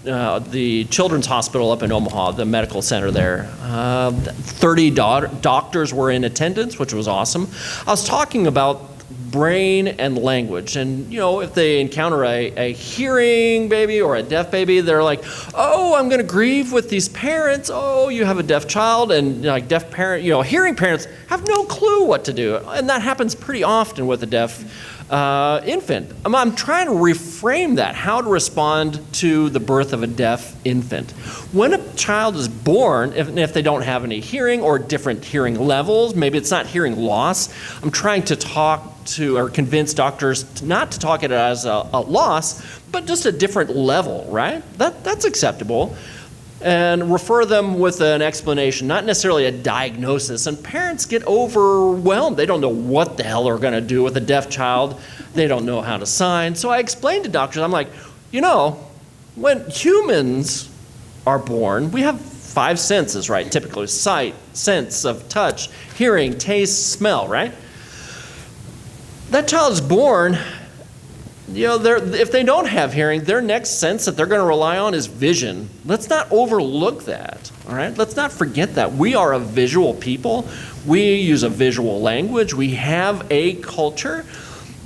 the Children's Hospital up in Omaha, the medical center there. 30 doctors were in attendance, which was awesome. I was talking about brain and language, and if they encounter a hearing baby or a deaf baby, they're like, oh, I'm going to grieve with these parents. Oh, you have a deaf child, and like deaf parent, hearing parents have no clue what to do, and that happens pretty often with a deaf infant. I'm trying to reframe that, how to respond to the birth of a deaf infant. When a child is born, if they don't have any hearing or different hearing levels, maybe it's not hearing loss, I'm trying to talk to or convince doctors not to talk it as a loss, but just a different level, right? That's acceptable. And refer them with an explanation, not necessarily a diagnosis. And parents get overwhelmed. They don't know what the hell they're going to do with a deaf child. They don't know how to sign. So I explained to doctors, I'm like, when humans are born, we have 5 senses, right? Typically sight, sense of touch, hearing, taste, smell, right? That child is born, if they don't have hearing, their next sense that they're going to rely on is vision. Let's not overlook that, all right? Let's not forget that. We are a visual people. We use a visual language. We have a culture.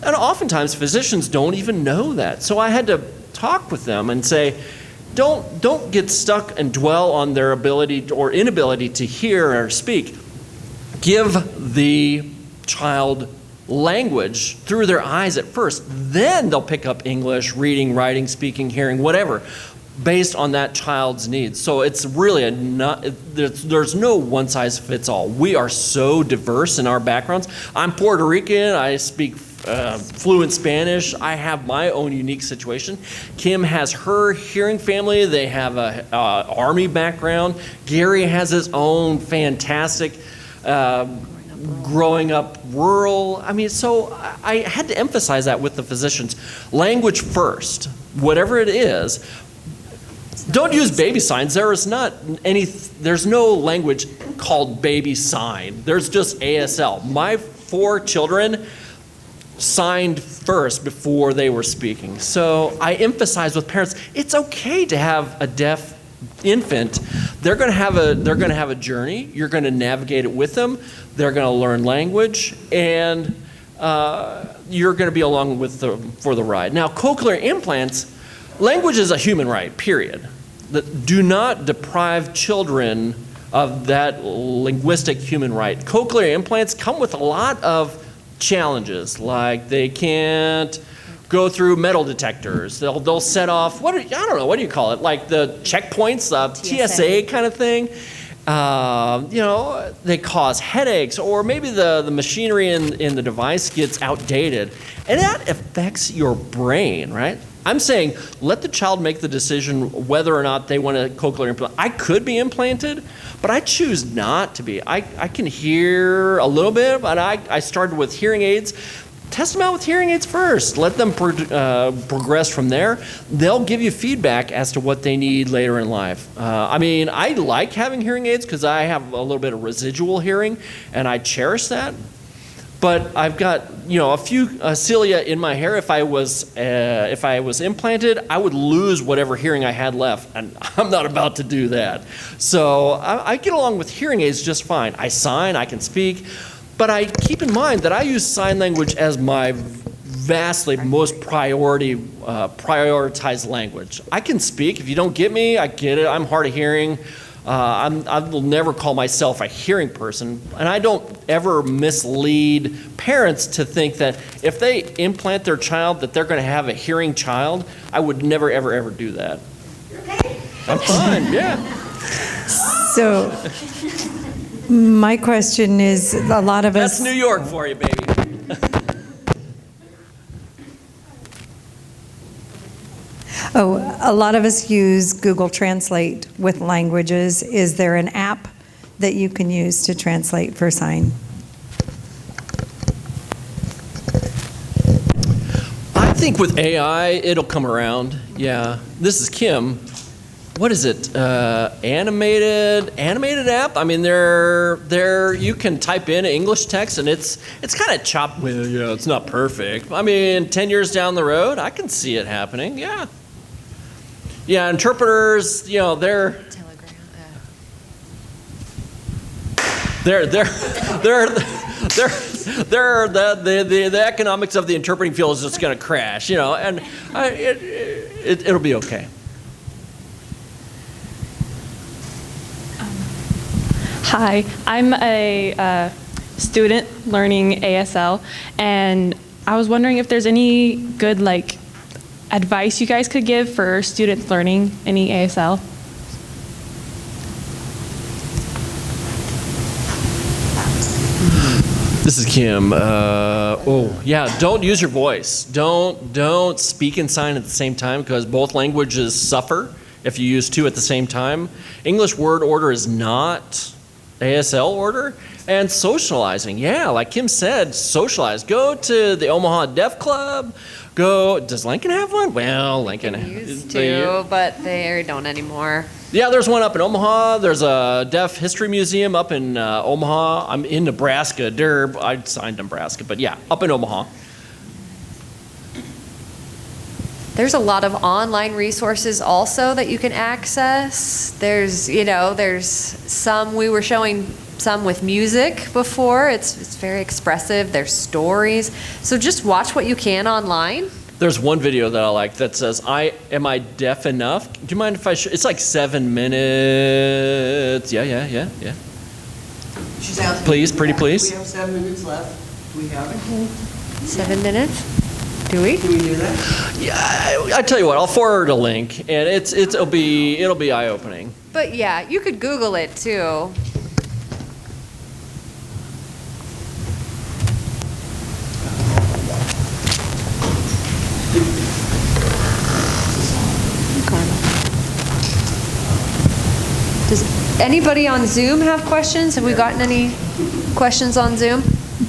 And oftentimes physicians don't even know that. So I had to talk with them and say, don't get stuck and dwell on their ability or inability to hear or speak. Give the child language through their eyes at first. Then they'll pick up English, reading, writing, speaking, hearing, whatever, based on that child's needs. So it's really there's no one size fits all. We are so diverse in our backgrounds. I'm Puerto Rican. I speak fluent Spanish. I have my own unique situation. Kim has her hearing family. They have a Army background. Gary has his own fantastic growing up rural. So I had to emphasize that with the physicians. Language first, whatever it is. Don't use baby signs. There's no language called baby sign. There's just ASL. My 4 children signed first before they were speaking. So I emphasize with parents, it's okay to have a deaf infant. They're going to have a journey. You're going to navigate it with them. They're going to learn language, and you're going to be along for the ride. Now, cochlear implants, language is a human right, period. Do not deprive children of that linguistic human right. Cochlear implants come with a lot of challenges, like they can't go through metal detectors. They'll set off, what do you call it? Like the checkpoints, TSA kind of thing. They cause headaches, or maybe the machinery in the device gets outdated, and that affects your brain, right? I'm saying let the child make the decision whether or not they want a cochlear implant. I could be implanted, but I choose not to be. I can hear a little bit, but I started with hearing aids. Test them out with hearing aids first. Let them progress from there. They'll give you feedback as to what they need later in life. I like having hearing aids because I have a little bit of residual hearing, and I cherish that. But I've got a few cilia in my hair. If I was implanted, I would lose whatever hearing I had left, and I'm not about to do that. So I get along with hearing aids just fine. I sign, I can speak. But I keep in mind that I use sign language as my vastly most prioritized language. I can speak. If you don't get me, I get it. I'm hard of hearing. I will never call myself a hearing person, and I don't ever mislead parents to think that if they implant their child that they're going to have a hearing child. I would never, ever, ever do that. I'm fine, yeah. So, my question is, a lot of That's us... New York for you, baby. Oh, a lot of us use Google Translate with languages. Is there an app that you can use to translate for sign? I think with AI, it'll come around. Yeah. This is Kim. What is it? Animated app? I mean, there you can type in English text and it's kind of chopped. Well, yeah, it's not perfect. I mean, 10 years down the road, I can see it happening. Yeah. Yeah, interpreters, you know, they're the economics of the interpreting field is just going to crash, you know, and it'll be okay. Hi, I'm a student learning ASL, and I was wondering if there's any good advice you guys could give for students learning any ASL. This is Kim. Don't use your voice. Don't speak and sign at the same time because both languages suffer if you use two at the same time. English word order is not ASL order. And socializing, yeah, like Kim said, socialize. Go to the Omaha Deaf Club. Does Lincoln have one? Well, Lincoln Used to, but they don't anymore. Yeah, there's one up in Omaha. There's a Deaf History Museum up in Omaha. I'm in Nebraska. I signed Nebraska, but yeah, up in Omaha. There's a lot of online resources also that you can access. There's some, we were showing some with music before. It's very expressive. There's stories. So just watch what you can online. There's one video that I like that says, am I deaf enough? Do you mind if I it's like 7 minutes. Yeah. She's asking. Please, pretty please. We have 7 minutes left. Do we have it? 7 minutes? Do we? Can we do that? Yeah, I tell you what, I'll forward a link, and it'll be eye-opening. But yeah, you could Google it too. Does anybody on Zoom have questions? Have we gotten any questions on Zoom?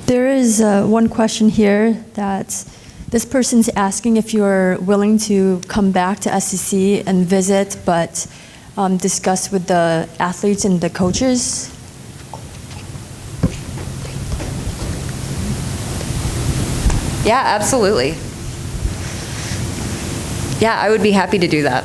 There is one question here that this person's asking if you're willing to come back to SCC and visit, but discuss with the athletes and the coaches. Yeah, absolutely. Yeah, I would be happy to do that.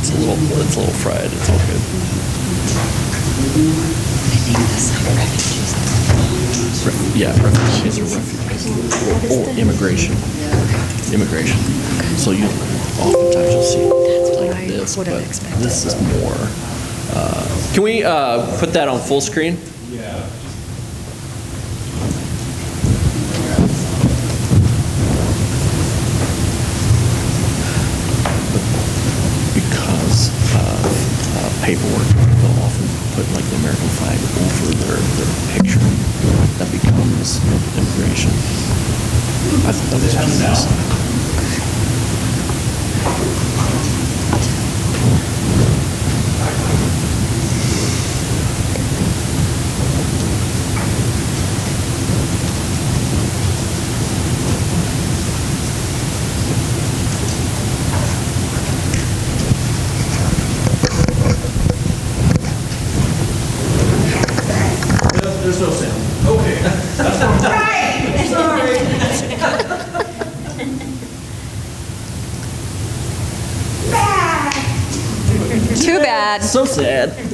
It's a little fried. It's all good. Refugees or refugees. Or immigration. Immigration. So oftentimes you'll see like this, but this is more. Can we put that on full screen? Yeah. Because of paperwork, they'll often put like the American flag over their picture. That becomes immigration. I thought that was nice. sad. So sad.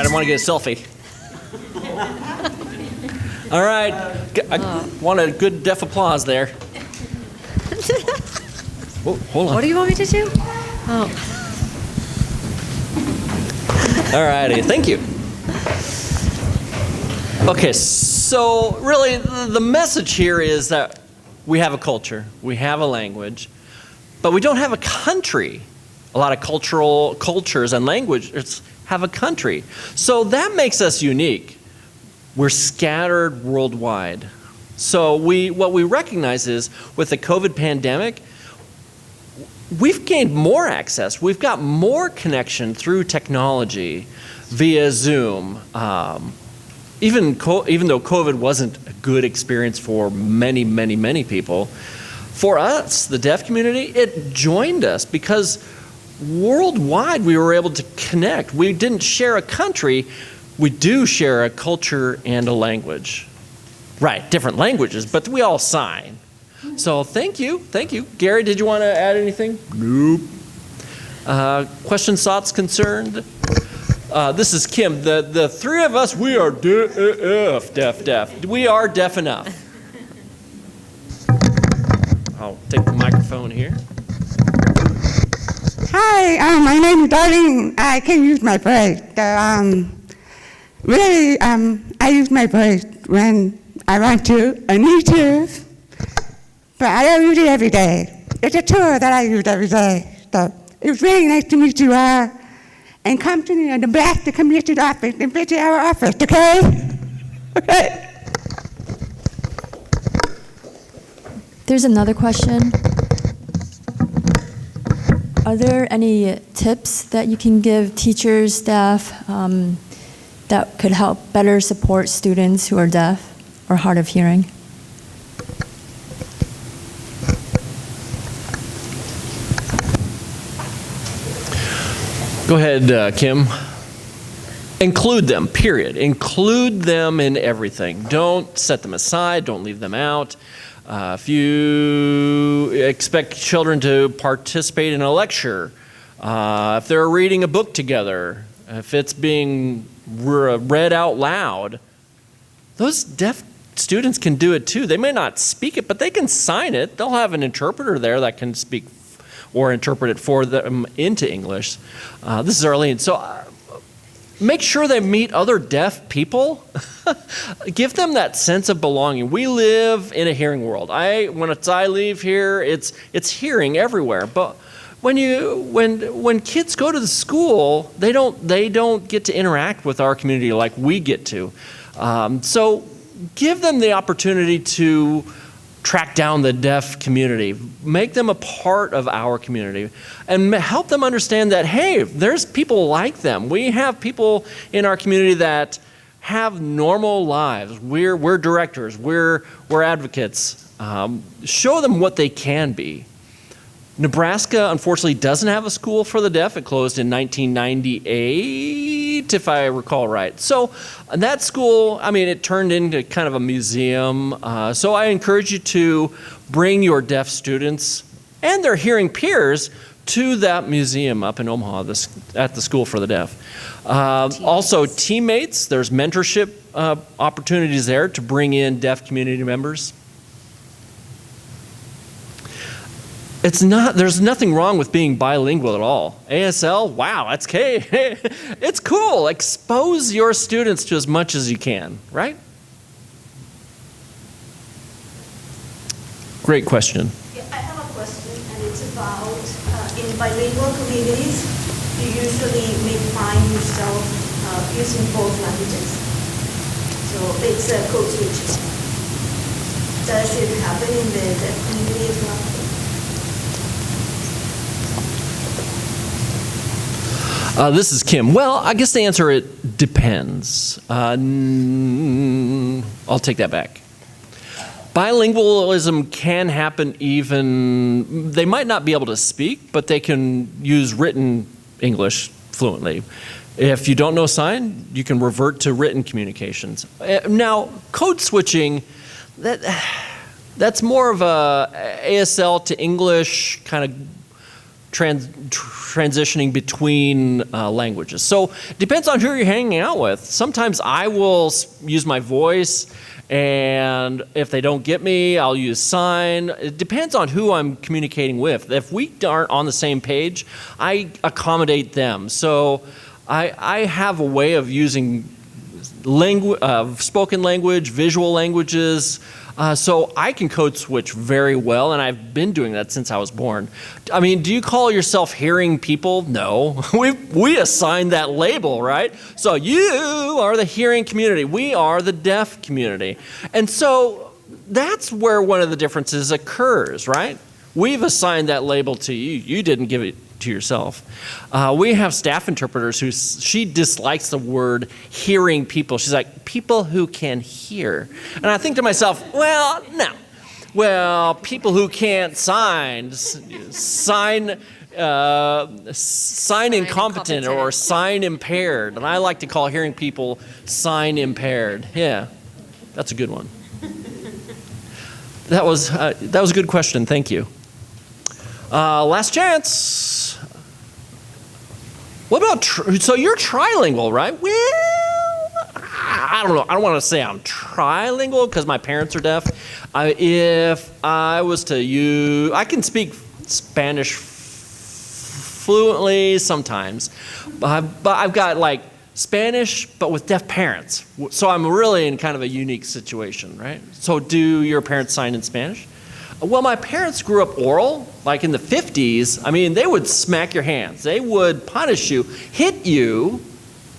I want to get a selfie. All right. I want a good deaf applause there. Oh, hold on. What do you want me to do? All righty, thank you. Okay, so really the message here is that we have a culture, we have a language, but we don't have a country. A lot of cultures and languages have a country. So that makes us unique. We're scattered worldwide. So what we recognize is with the COVID pandemic, we've gained more access. We've got more connection through technology via Zoom. Even though COVID wasn't a good experience for many, many, many people, for us, the deaf community, it joined us because worldwide we were able to connect. We didn't share a country, we do share a culture and a language. Right, different languages, but we all sign. So thank you. Gary, did you want to add anything? Nope. Questions, thoughts, concerns? This is Kim. The three of us, we are deaf. We are deaf enough. I'll take the microphone here. Hi, my name is Darlene. I can use my voice. I use my voice when I want to, I need to, but I don't use it every day. It's a tool that I use every day. So it's really nice to meet you all, and come to the Nebraska Commissioner's office and visit our office, okay? Okay. There's another question. Are there any tips that you can give teachers, staff, that could help better support students who are deaf or hard of hearing? Go ahead, Kim. Include them, period. Include them in everything. Don't set them aside. Don't leave them out. If you expect children to participate in a lecture, if they're reading a book together, if it's being read out loud, those deaf students can do it too. They may not speak it, but they can sign it. They'll have an interpreter there that can speak or interpret it for them into English. This is Arlene. So make sure they meet other deaf people. Give them that sense of belonging. We live in a hearing world. When I leave here, it's hearing everywhere. But when kids go to the school, they don't get to interact with our community like we get to. So give them the opportunity to track down the deaf community, make them a part of our community, and help them understand that, hey, there's people like them. We have people in our community that have normal lives. We're directors, we're advocates. Show them what they can be. Nebraska, unfortunately, doesn't have a school for the deaf. It closed in 1998, if I recall right. So that school, it turned into kind of a museum. So I encourage you to bring your deaf students and their hearing peers to that museum up in Omaha at the School for the Deaf. Also, teammates, there's mentorship opportunities there to bring in deaf community members. There's nothing wrong with being bilingual at all. ASL, wow, that's okay. It's cool. Expose your students to as much as you can, right? Great question. Yeah, I have a question, and it's about in bilingual communities, you usually may find yourself using both languages. So it's a code switching. Does it happen in the deaf community as well? This is Kim. Well, I guess the answer, it depends. I'll take that back. Bilingualism can happen even, they might not be able to speak, but they can use written English fluently. If you don't know sign, you can revert to written communications. Now, code switching, that's more of a ASL to English kind of transitioning between languages. So it depends on who you're hanging out with. Sometimes I will use my voice, and if they don't get me, I'll use sign. It depends on who I'm communicating with. If we aren't on the same page, I accommodate them. So I have a way of using spoken language, visual languages, so I can code switch very well, and I've been doing that since I was born. I mean, do you call yourself hearing people? No. We assign that label, right? So you are the hearing community. We are the deaf community. And so that's where one of the differences occurs, right? We've assigned that label to you. You didn't give it to yourself. We have staff interpreters she dislikes the word hearing people. She's like, people who can hear. And I think to myself, well, no. Well, people who can't sign incompetent or sign impaired. And I like to call hearing people sign impaired. Yeah, that's a good one. That was a good question. Thank you. Last chance. What about, so you're trilingual, right? Well, I don't know. I don't want to say I'm trilingual because my parents are deaf. If I was to use, I can speak Spanish fluently sometimes, but I've got like Spanish, but with deaf parents. So I'm really in kind of a unique situation, right? So do your parents sign in Spanish? Well, my parents grew up oral, like in the 50s. I mean, they would smack your hands. They would punish you, hit you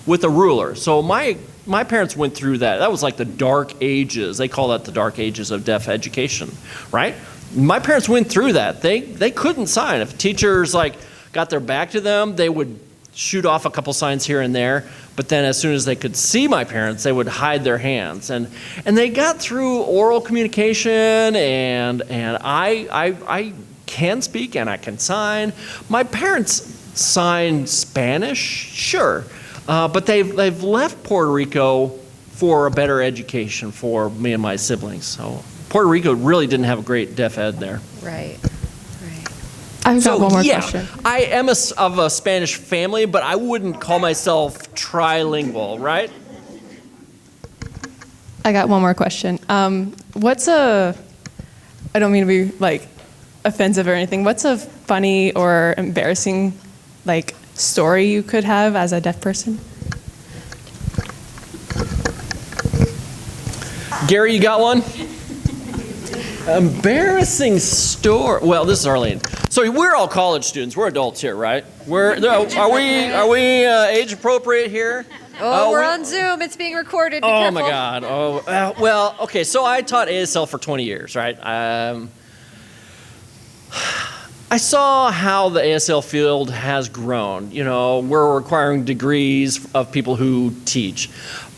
with a ruler. So my parents went through that. That was like the dark ages. They call that the dark ages of deaf education, right? My parents went through that. They couldn't sign. If teachers like got their back to them, they would shoot off a couple signs here and there. But then as soon as they could see my parents, they would hide their hands. And they got through oral communication, and I can speak and I can sign. My parents sign Spanish, sure. But they've left Puerto Rico for a better education for me and my siblings. So Puerto Rico really didn't have a great deaf ed there. Right. I've got one more question. I am of a Spanish family, but I wouldn't call myself trilingual, right? I got one more question. I don't mean to be like offensive or anything. What's a funny or embarrassing like story you could have as a deaf person? Gary, you got one? Embarrassing story. Well, this is Arlene. So we're all college students. We're adults here, right? Are we age appropriate here? We're on Zoom. It's being recorded. Be Oh careful. my God. Well, okay. So I taught ASL for 20 years, right? I saw how the ASL field has grown. You know, we're requiring degrees of people who teach.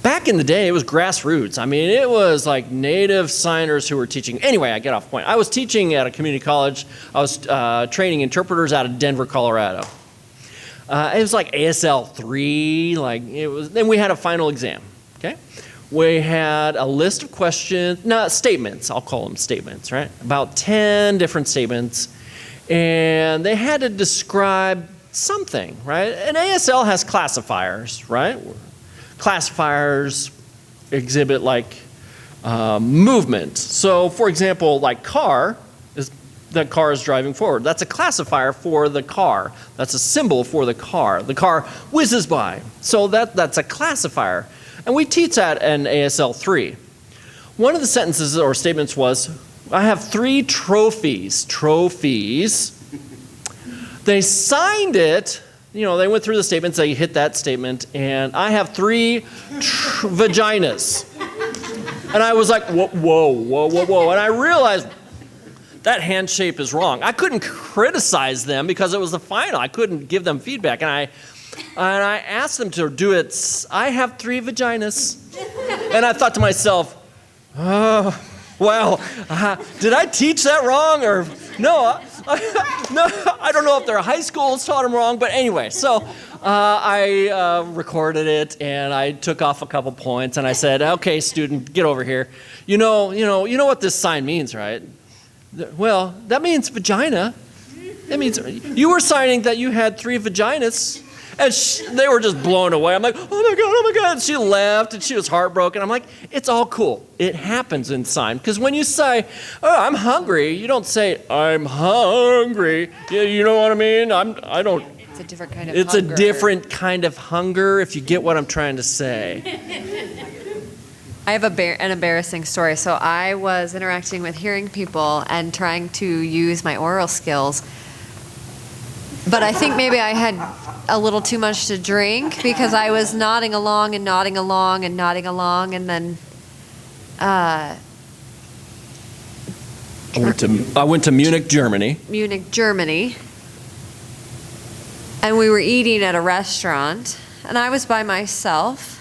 Back in the day, it was grassroots. I mean, it was like native signers who were teaching. Anyway, I get off point. I was teaching at a community college. I was training interpreters out of Denver, Colorado. It was like ASL 3, like it was. Then we had a final exam. Okay, we had a list of questions, not statements. I'll call them statements, right? About 10 different statements, and they had to describe something, right? And ASL has classifiers, right? Classifiers exhibit like movement. So, for example, like car is the car is driving forward. That's a classifier for the car. That's a symbol for the car. The car whizzes by. So that's a classifier. And we teach that in ASL 3. One of the sentences or statements was, I have 3 trophies. Trophies. They signed it. You know, they went through the statements, they hit that statement, and I have 3 vaginas. And I was like, whoa. And I realized that hand shape is wrong. I couldn't criticize them because it was the final. I couldn't give them feedback. And I asked them to do it. I have 3 vaginas. And I thought to myself, oh, well, did I teach that wrong? Or no, no, I don't know if their high schools taught them wrong, but anyway, so I recorded it and I took off a couple points and I said, okay, student, get over here. You know what this sign means, right? Well, that means vagina. That means you were signing that you had 3 vaginas. And they were just blown away. I'm like, oh my God. And she left and she was heartbroken. I'm like, it's all cool. It happens in sign. Because when you say, oh, I'm hungry, you don't say, I'm hungry. You know what I mean? I don't. It's a different kind of It's hunger. a different kind of hunger, if you get what I'm trying to say. I have an embarrassing story. So I was interacting with hearing people and trying to use my oral skills. But I think maybe I had a little too much to drink because I was nodding along and nodding along and nodding along, and then I went to Munich, Germany. Munich, Germany, and we were eating at a restaurant, and I was by myself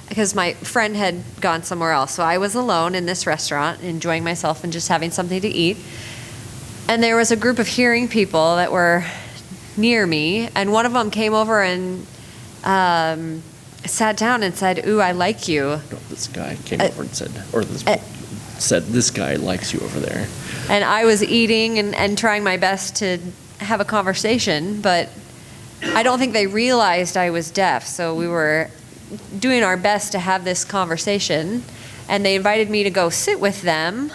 because my friend had gone somewhere else. So I was alone in this restaurant, enjoying myself and just having something to eat. And there was a group of hearing people that were near me, and one of them came over and sat down and said, "Ooh, I like you." No, this guy came over and said, this guy likes you over there. And I was eating and trying my best to have a conversation, but I don't think they realized I was deaf. So we were doing our best to have this conversation, and they invited me to go sit with them.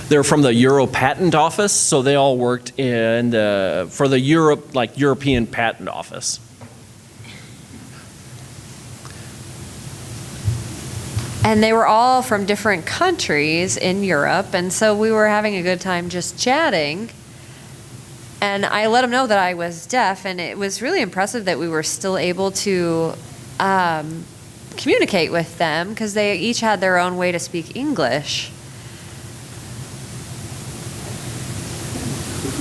They're from the Euro Patent Office, so they all worked for the European Patent Office. And they were all from different countries in Europe, and so we were having a good time just chatting. And I let them know that I was deaf, and it was really impressive that we were still able to communicate with them because they each had their own way to speak English.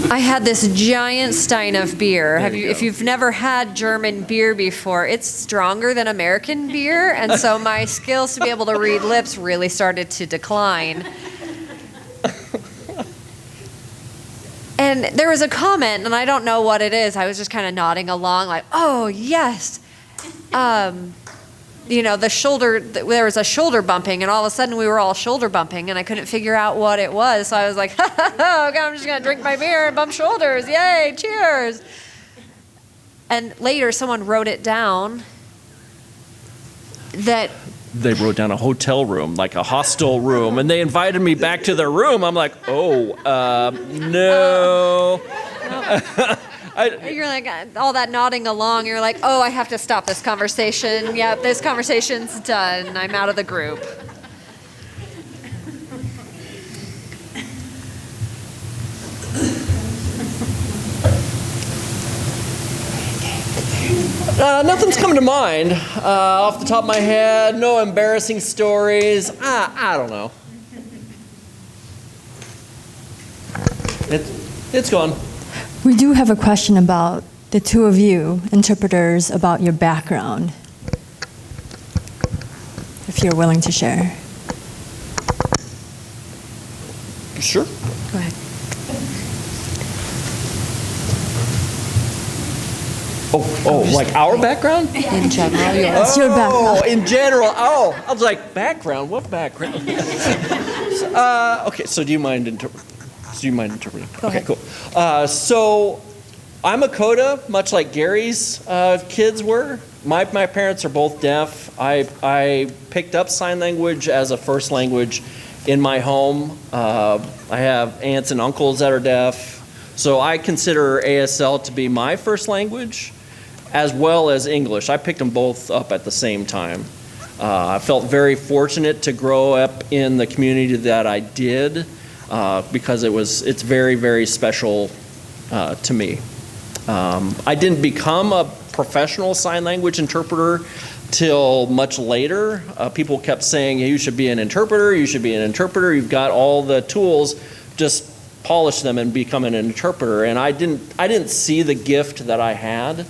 I had this giant stein of beer. If you've never had German beer before, it's stronger than American beer, and so my skills to be able to read lips really started to decline. And there was a comment, and I don't know what it is. I was just kind of nodding along, like, "Oh yes." There was a shoulder bumping, and all of a sudden we were all shoulder bumping, and I couldn't figure out what it was. So I was like, okay, I'm just going to drink my beer and bump shoulders. Yay, cheers. And later someone wrote it down that They wrote down a hotel room, like a hostel room, and they invited me back to their room. I'm like, no. you're like, all that nodding along, you're like, oh, I have to stop this conversation. Yep, this conversation's done. I'm out of the group. Nothing's coming to mind off the top of my head. No embarrassing stories. I don't know. It's gone. We do have a question about the two of you, interpreters, about your background, if you're willing to share. Sure. Go ahead. Oh, like our background? In general, yours. That's your background. Oh, in general. Oh, I was like, background? What background? Okay, so do you mind interpreting? Go Okay, ahead. cool. So I'm a coda, much like Gary's kids were. My parents are both deaf. I picked up sign language as a first language in my home. I have aunts and uncles that are deaf. So I consider ASL to be my first language, as well as English. I picked them both up at the same time. I felt very fortunate to grow up in the community that I did, because it's very, very special to me. I didn't become a professional sign language interpreter till much later. People kept saying, hey, you should be an interpreter, you should be an interpreter, you've got all the tools, just polish them and become an interpreter. And I didn't see the gift that I had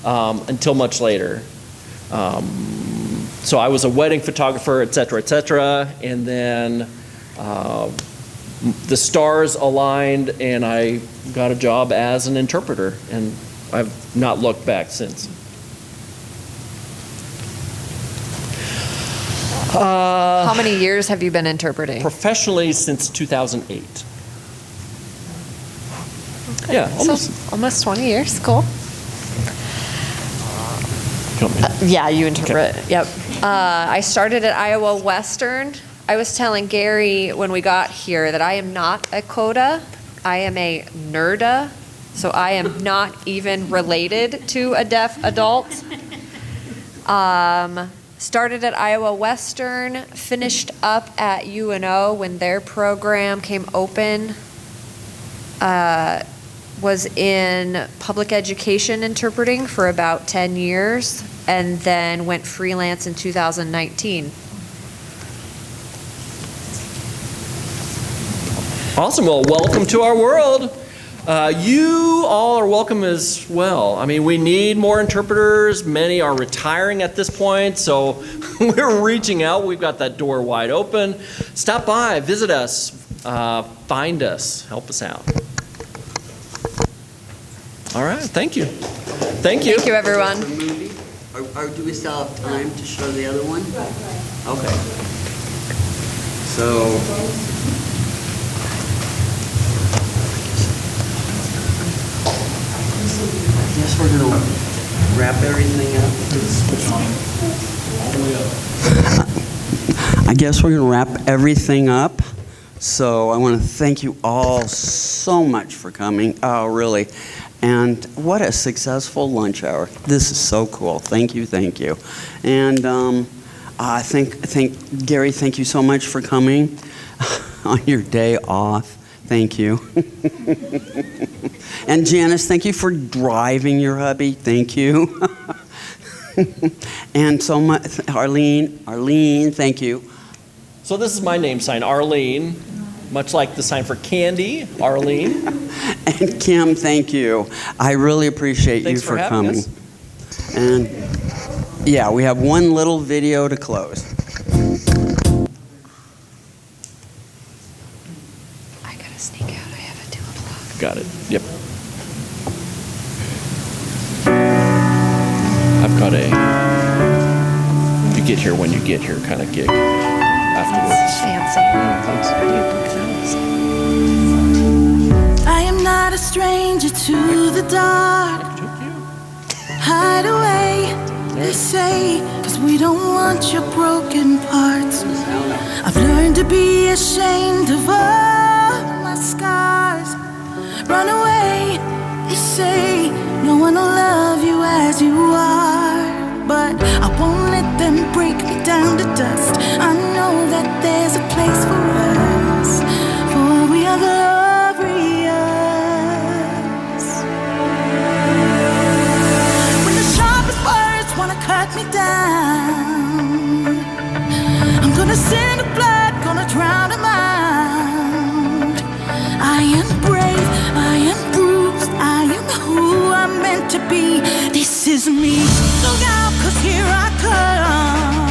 until much later. So I was a wedding photographer, et cetera, and then the stars aligned and I got a job as an interpreter, and I've not looked back since. How many years have you been interpreting? Professionally since 2008. Yeah, almost. So, almost 20 years. Cool. You want me to- Yeah, you interpret. Yep. I started at Iowa Western. I was telling Gary when we got here that I am not a CODA. I am a NERDA. So I am not even related to a deaf adult. Started at Iowa Western, finished up at UNO when their program came open. Was in public education interpreting for about 10 years, and then went freelance in 2019. Awesome. Well, welcome to our world. You all are welcome as well. I mean, we need more interpreters. Many are retiring at this point, so we're reaching out. We've got that door wide open. Stop by, visit us, find us, help us out. All right, thank you. Thank you. Thank you, everyone. The movie? Or do we still have time to show the other one? Right. Okay. So. I guess we're going to wrap everything up. I guess we're going to wrap everything up. So I want to thank you all so much for coming. Oh, really. And what a successful lunch hour. This is so cool. Thank you, thank you. And I think Gary, thank you so much for coming on your day off. Thank you. And Janice, thank you for driving your hubby. Thank you. And so much, Arlene, thank you. So this is my name sign, Arlene, much like the sign for candy, Arlene. And Kim, thank you. I really appreciate Thanks you for having coming. us. And yeah, we have one little video to close. I gotta sneak out. I have a 2 o'clock. Got it. Yep. I've got a you get here when you get here kind of gig afterwards. Fancy. I am not a stranger to the dark. Hide away, they say, 'cause we don't want your broken parts. I've learned to be ashamed of all my scars. Run away, they say, no one will love you as you are. But I won't let them break me down to dust. I know that there's a place for us, for we are glorious. When the sharpest words wanna cut me down, I'm gonna send a blood, gonna drown them out. I am brave, I am bruised, I am who I'm meant to be. This is me. Look out, 'cause here I come,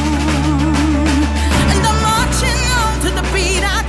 and I'm marching on to the beat I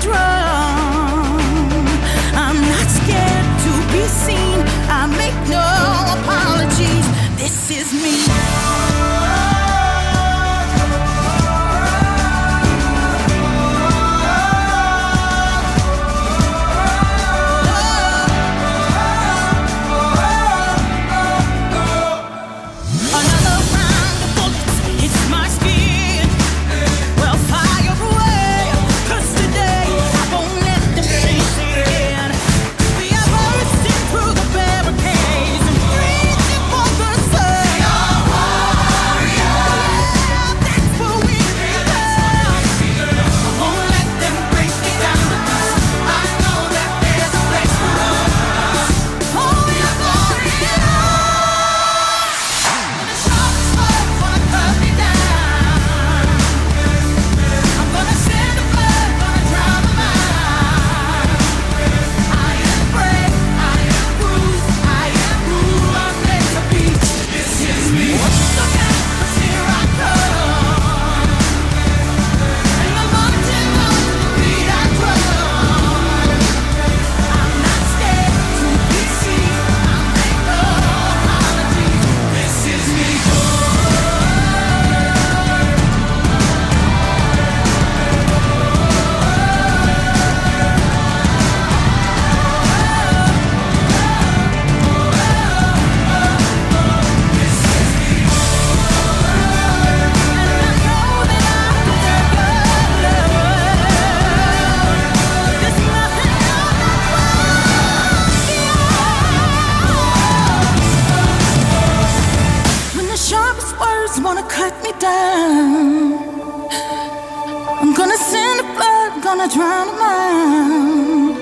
gonna drown a man.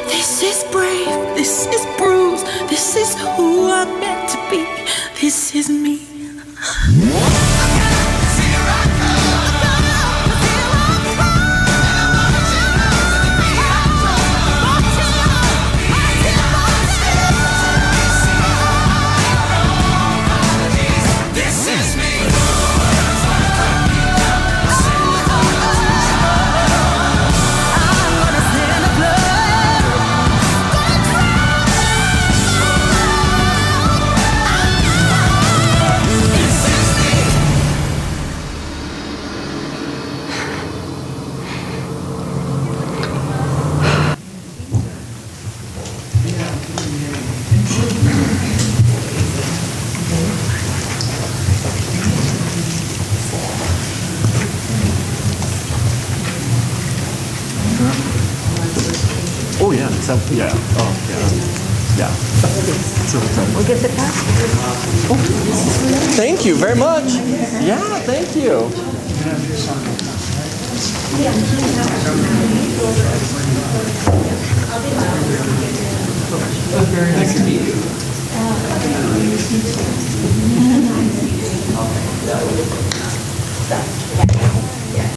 This is brave, this is bruised, this is who I'm meant to be, this is me. Oh, yeah, yeah, oh, yeah, We'll get the Thank you very much. Yeah, thank you.